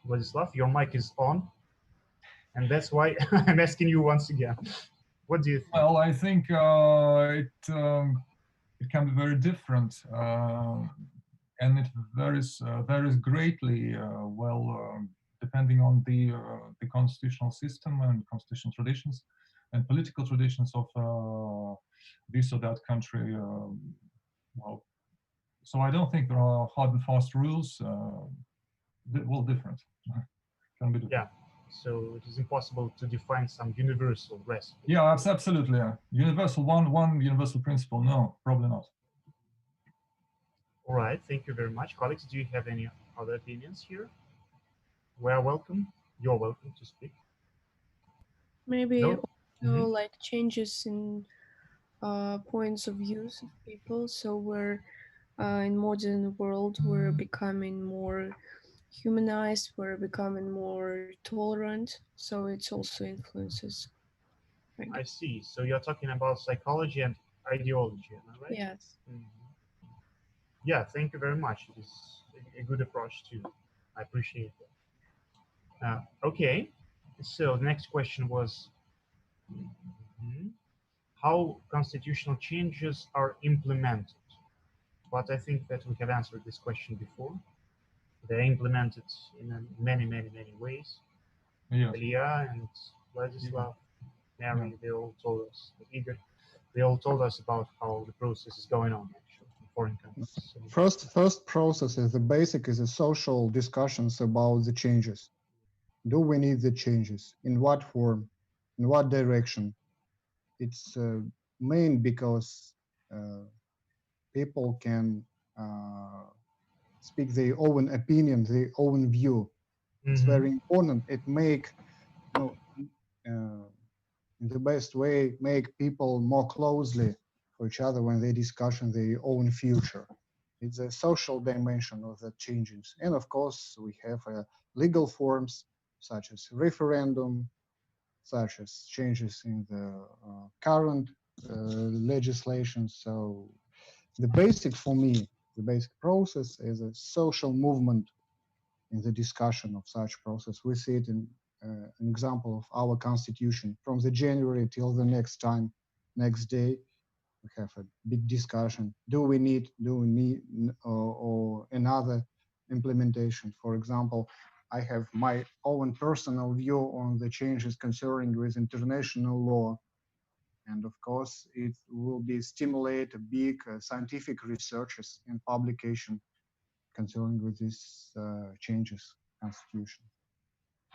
Vladislav, your mic is on, and that's why I'm asking you once again. What do you think? Well, I think it can be very different, and it varies greatly. Depending on the constitutional system and constitutional traditions and political traditions of this or that country. So I don't think there are hard and fast rules. Different. Can be different. Yeah. So it is impossible to define some universal recipe. Yeah, absolutely. Universal one universal principle. No, probably not. All right. Thank you very much, colleagues. Do you have any other opinions here? We're welcome. You're welcome to speak. Maybe also like changes in points of views of people. So we're in modern world, we're becoming more humanized, we're becoming more tolerant. So it also influences. I see. So you're talking about psychology and ideology, am I right? Yes. Yeah, thank you very much. It is a good approach too. I appreciate that. Okay, so the next question was how constitutional changes are implemented. But I think that we have answered this question before. They're implemented in many ways. Yeah. Ilya and Vladislav, Mary, they all told us, Igor, they all told us about how the process is going on actually in foreign countries. So, First process is the basic is a social discussions about the changes. Do we need the changes? In what form? In what direction? It's main because people can speak their own opinion, their own view. It's very important. It make, in the best way, make people more closely for each other when they discuss their own future. It's a social dimension of the changes. And of course, we have legal forms such as referendum, such as changes in the current legislation. So the basic for me, the basic process is a social movement in the discussion of such process. We see it in an example of our constitution from the January till the next day. we have a big discussion. Do we need or another implementation? For example, I have my own personal view on the changes concerning with international law. And of course, it will be stimulate big scientific researches and publication concerning with these changes constitution.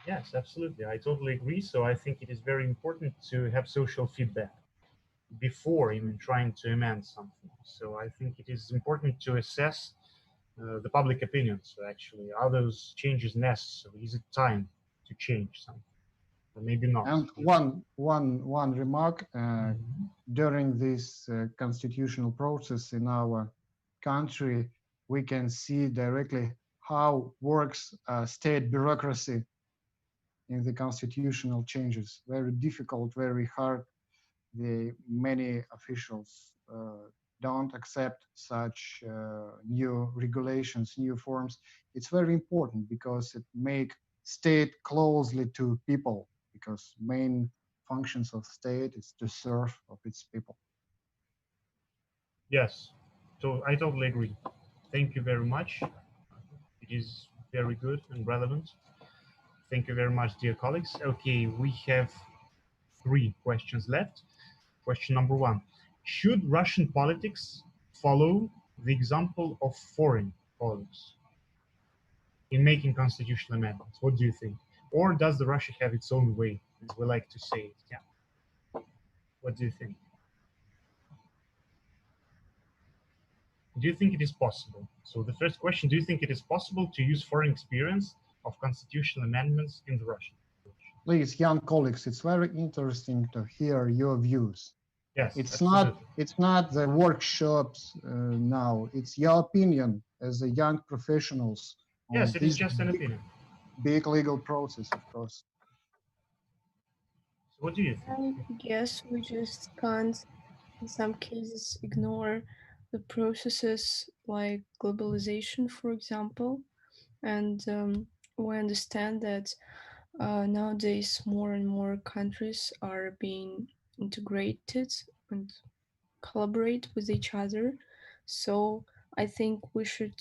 Yes, absolutely. I totally agree. So I think it is very important to have social feedback before even trying to amend something. So I think it is important to assess the public opinion. So actually, are those changes necessary? Is it time to change something? Or maybe not. And one remark, during this constitutional process in our country, we can see directly how works state bureaucracy in the constitutional changes. Very difficult, very hard. Many officials don't accept such new regulations, new forms. It's very important because it makes state closely to people, because main functions of state is to serve of its people. Yes, so I totally agree. Thank you very much. It is very good and relevant. Thank you very much, dear colleagues. Okay, we have 3 questions left. Question number 1. Should Russian politics follow the example of foreign politics in making constitutional amendments? What do you think? Or does the Russia have its own way, as we like to say it? Yeah. What do you think? Do you think it is possible? So the first question, do you think it is possible to use foreign experience of constitutional amendments in the Russian? Please, young colleagues, it's very interesting to hear your views. Yes, it's absolutely. not the workshops now. It's your opinion as a young professionals. Yes, it is just an opinion. Big legal process, of course. So what do you think? I guess we just can't, in some cases, ignore the processes like globalization, for example. And we understand that nowadays more and more countries are being integrated and collaborate with each other. So I think we should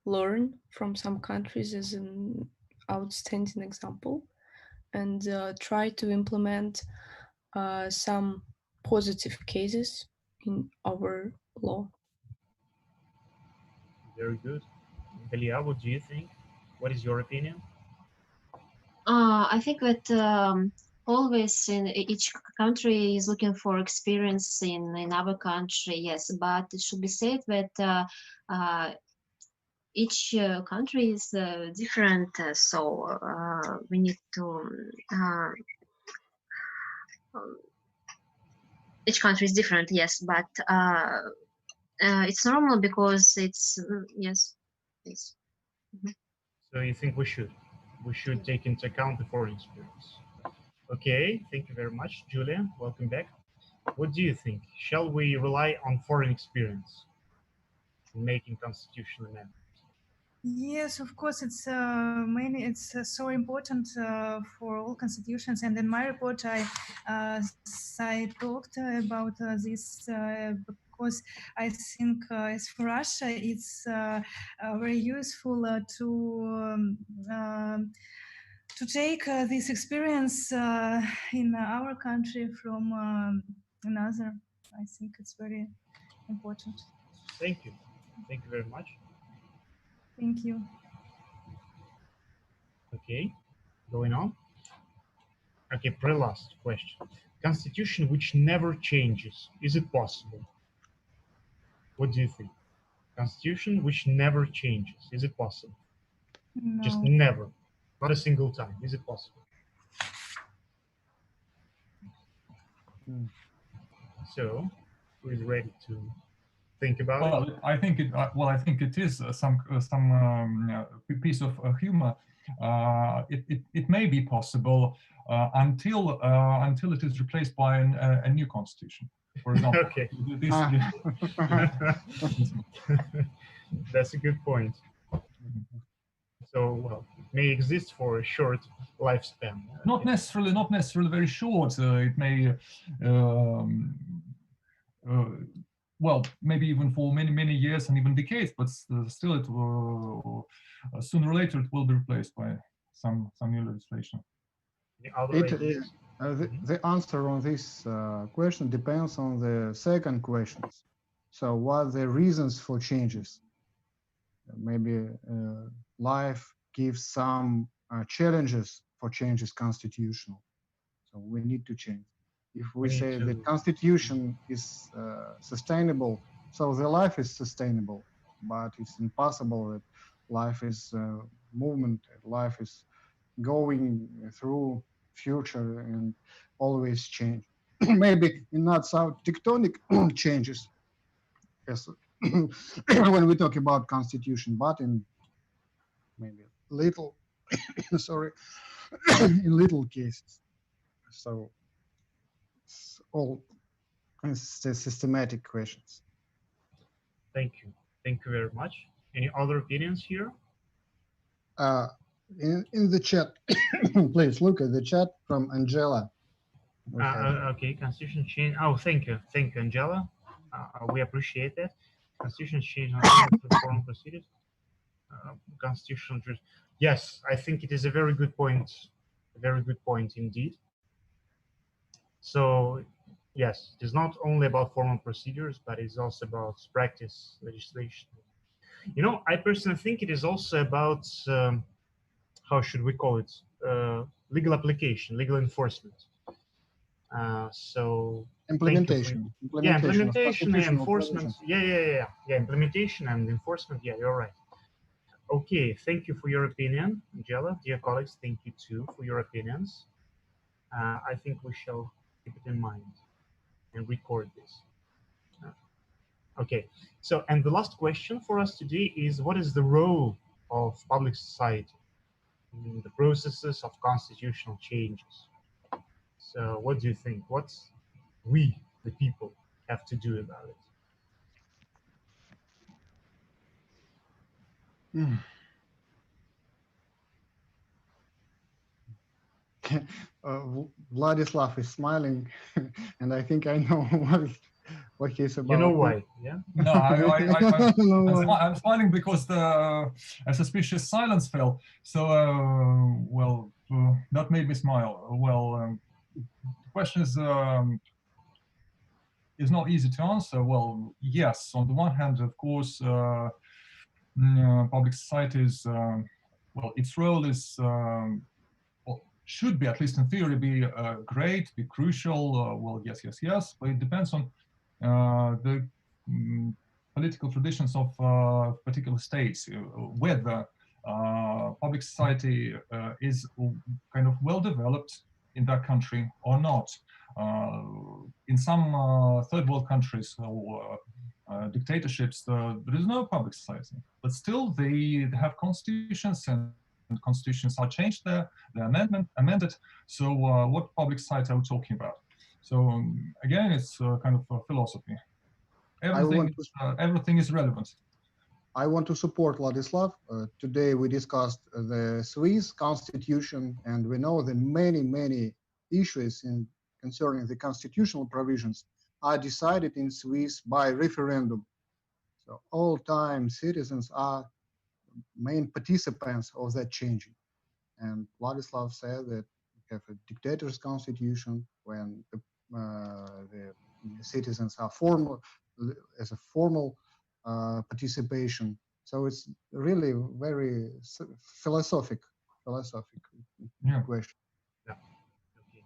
learn from some countries as an outstanding example, and try to implement some positive cases in our law. Very good. Belia, what do you think? What is your opinion? I think that always in each country is looking for experience in our country, yes, but it should be said that each country is different, so we need to each country is different, yes, but it's normal because it's yes. So you think we should take into account the foreign experience? Okay, thank you very much, Julia. Welcome back. What do you think? Shall we rely on foreign experience in making constitutional amendments? Yes, of course, it's so important for all constitutions. And in my report, I talked about this because I think as for Russia, it's very useful to take this experience in our country from another. I think it's very important. Thank you. Thank you very much. Thank you. Okay, going on. Okay, pre-last question. Constitution which never changes, is it possible? What do you think? Constitution which never changes, is it possible? No. Just never, not a single time, is it possible? So, who is ready to think about it? I think it is some piece of humor. It may be possible until it is replaced by a new constitution, for example. Okay. That's a good point. So, well, may exist for a short lifespan. Not necessarily very short. It may, well, maybe even for many years and even decades. But still, it will, sooner or later it will be replaced by some new legislation. The answer on this question depends on the second question. So what are the reasons for changes? Maybe life gives some challenges for changes constitutional. So we need to change. If we say the constitution is sustainable, so the life is sustainable, but it's impossible that life is movement, life is going through future and always change. Maybe not so tectonic changes as when we talk about constitution, but in maybe little, sorry, in little cases. So it's all systematic questions. Thank you very much. Any other opinions here? In the chat, please look at the chat from Angela. Okay, constitution change. Oh, thank you, Angela. We appreciate that. Constitution change on foreign procedures. Constitutional. Yes, I think it is a very good point. A very good point indeed. So yes, it is not only about formal procedures, but it's also about practice, legislation. You know, I personally think it is also about how should we call it? Legal application, legal enforcement. So implementation. Implementation and enforcement. Yeah. Implementation and enforcement. Yeah, you're right. Okay, thank you for your opinion, Angela. Dear colleagues, thank you too for your opinions. I think we shall keep it in mind and record this. Okay, so and the last question for us today is, what is the role of public society in the processes of constitutional changes? So what do you think? What we, the people, have to do about it? Vladislav is smiling, and I think I know what he's about. You know why? Yeah. No, I'm smiling because a suspicious silence fell. So, well, that made me smile. Well, the question is not easy to answer. Well, yes, on the one hand, of course, public society is, well, its role is, well, should be, at least in theory, be great, be crucial. Well, yes, but it depends on the political traditions of particular states, whether public society is kind of well developed in that country or not. In some third world countries or dictatorships, there is no public society, but still they have constitutions, and constitutions are changed there, they're amended. So what public society are we talking about? So again, it's kind of a philosophy. Everything is relevant. I want to support Vladislav. Today we discussed the Swiss constitution, and we know that many issues concerning the constitutional provisions are decided in Swiss by referendum. So all time citizens are main participants of that changing. And Vladislav said that we have a dictator's constitution when the citizens are formal participation. So it's really very philosophical question. Yeah. Okay.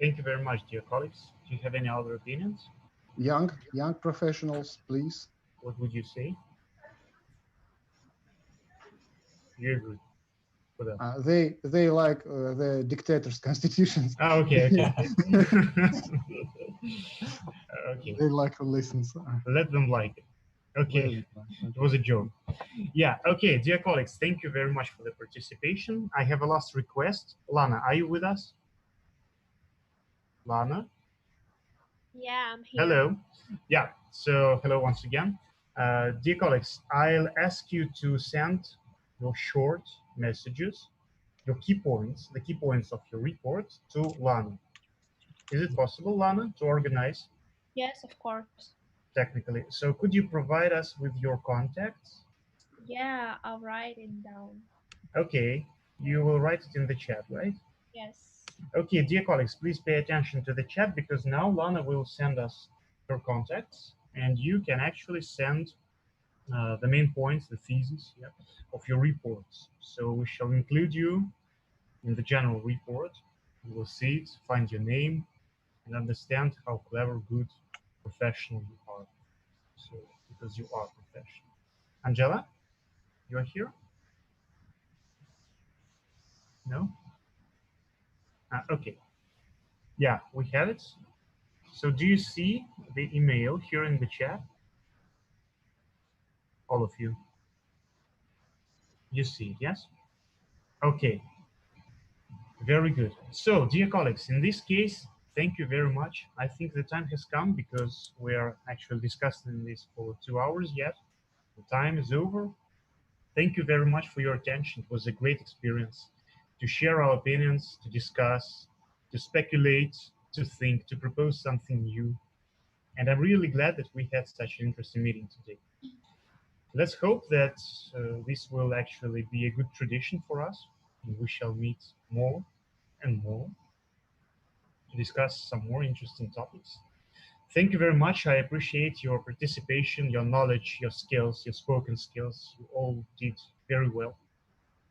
Thank you very much, dear colleagues. Do you have any other opinions? Young professionals, please. What would you say? You agree with that? They like the dictators' constitutions. Oh, okay. Okay. They like to listen. Let them like it. Okay, it was a joke. Yeah, okay, dear colleagues, thank you very much for the participation. I have a last request. Lana, are you with us? Lana? Yeah, I'm here. Hello. Yeah, so hello once again. Dear colleagues, I'll ask you to send your short messages, your key points, the key points of your report to Lana. Is it possible, Lana, to organize? Yes, of course. Technically. So could you provide us with your contacts? Yeah, I'll write it down. Okay, you will write it in the chat, right? Yes. Okay, dear colleagues, please pay attention to the chat because now Lana will send us her contacts and you can actually send the main points, the thesis of your reports. So we shall include you in the general report. You will see it, find your name, and understand how clever, good, professional you are. So, because you are professional. Angela, you are here? No? Okay. Yeah, we have it. So do you see the email here in the chat? All of you. You see it, yes? Okay. Very good. So, dear colleagues, in this case, thank you very much. I think the time has come because we are actually discussing this for 2 hours yet. The time is over. Thank you very much for your attention. It was a great experience to share our opinions, to discuss, to speculate, to think, to propose something new. And I'm really glad that we had such an interesting meeting today. Let's hope that this will actually be a good tradition for us, and we shall meet more and more to discuss some more interesting topics. Thank you very much. I appreciate your participation, your knowledge, your skills, your spoken skills. You all did very well.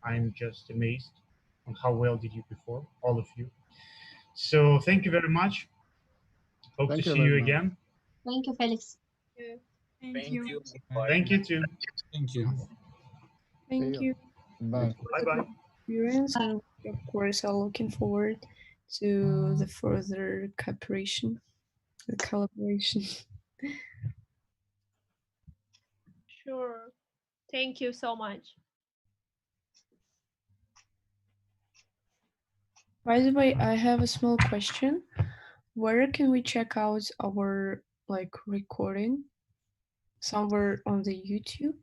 I'm just amazed on how well did you perform, all of you. So thank you very much. Hope to see you again. Thank you, Felix. Thank you. Thank you too. Thank you. Thank you. Bye. Bye-bye. Experience, and of course, I'm looking forward to the further cooperation, the collaboration. Sure. Thank you so much. By the way, I have a small question. Where can we check out our recording? Somewhere on the YouTube,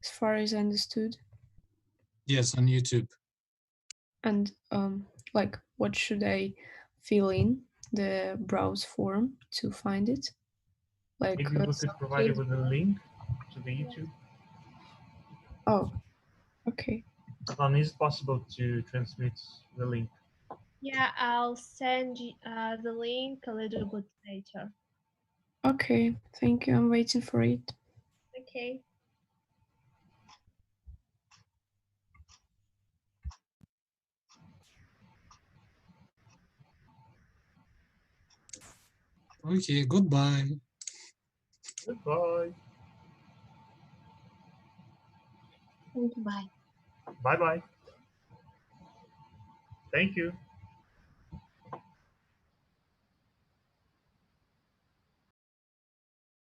as far as I understood. Yes, on YouTube. And what should I fill in the browse form to find it? Maybe we could provide you with a link to the YouTube. Oh, okay. Is it possible to transmit the link? Yeah, I'll send you, the link a little bit later. Okay, thank you. I'm waiting for it. Okay. Okay, goodbye. Goodbye. Thank you. Bye. Bye-bye. Thank you.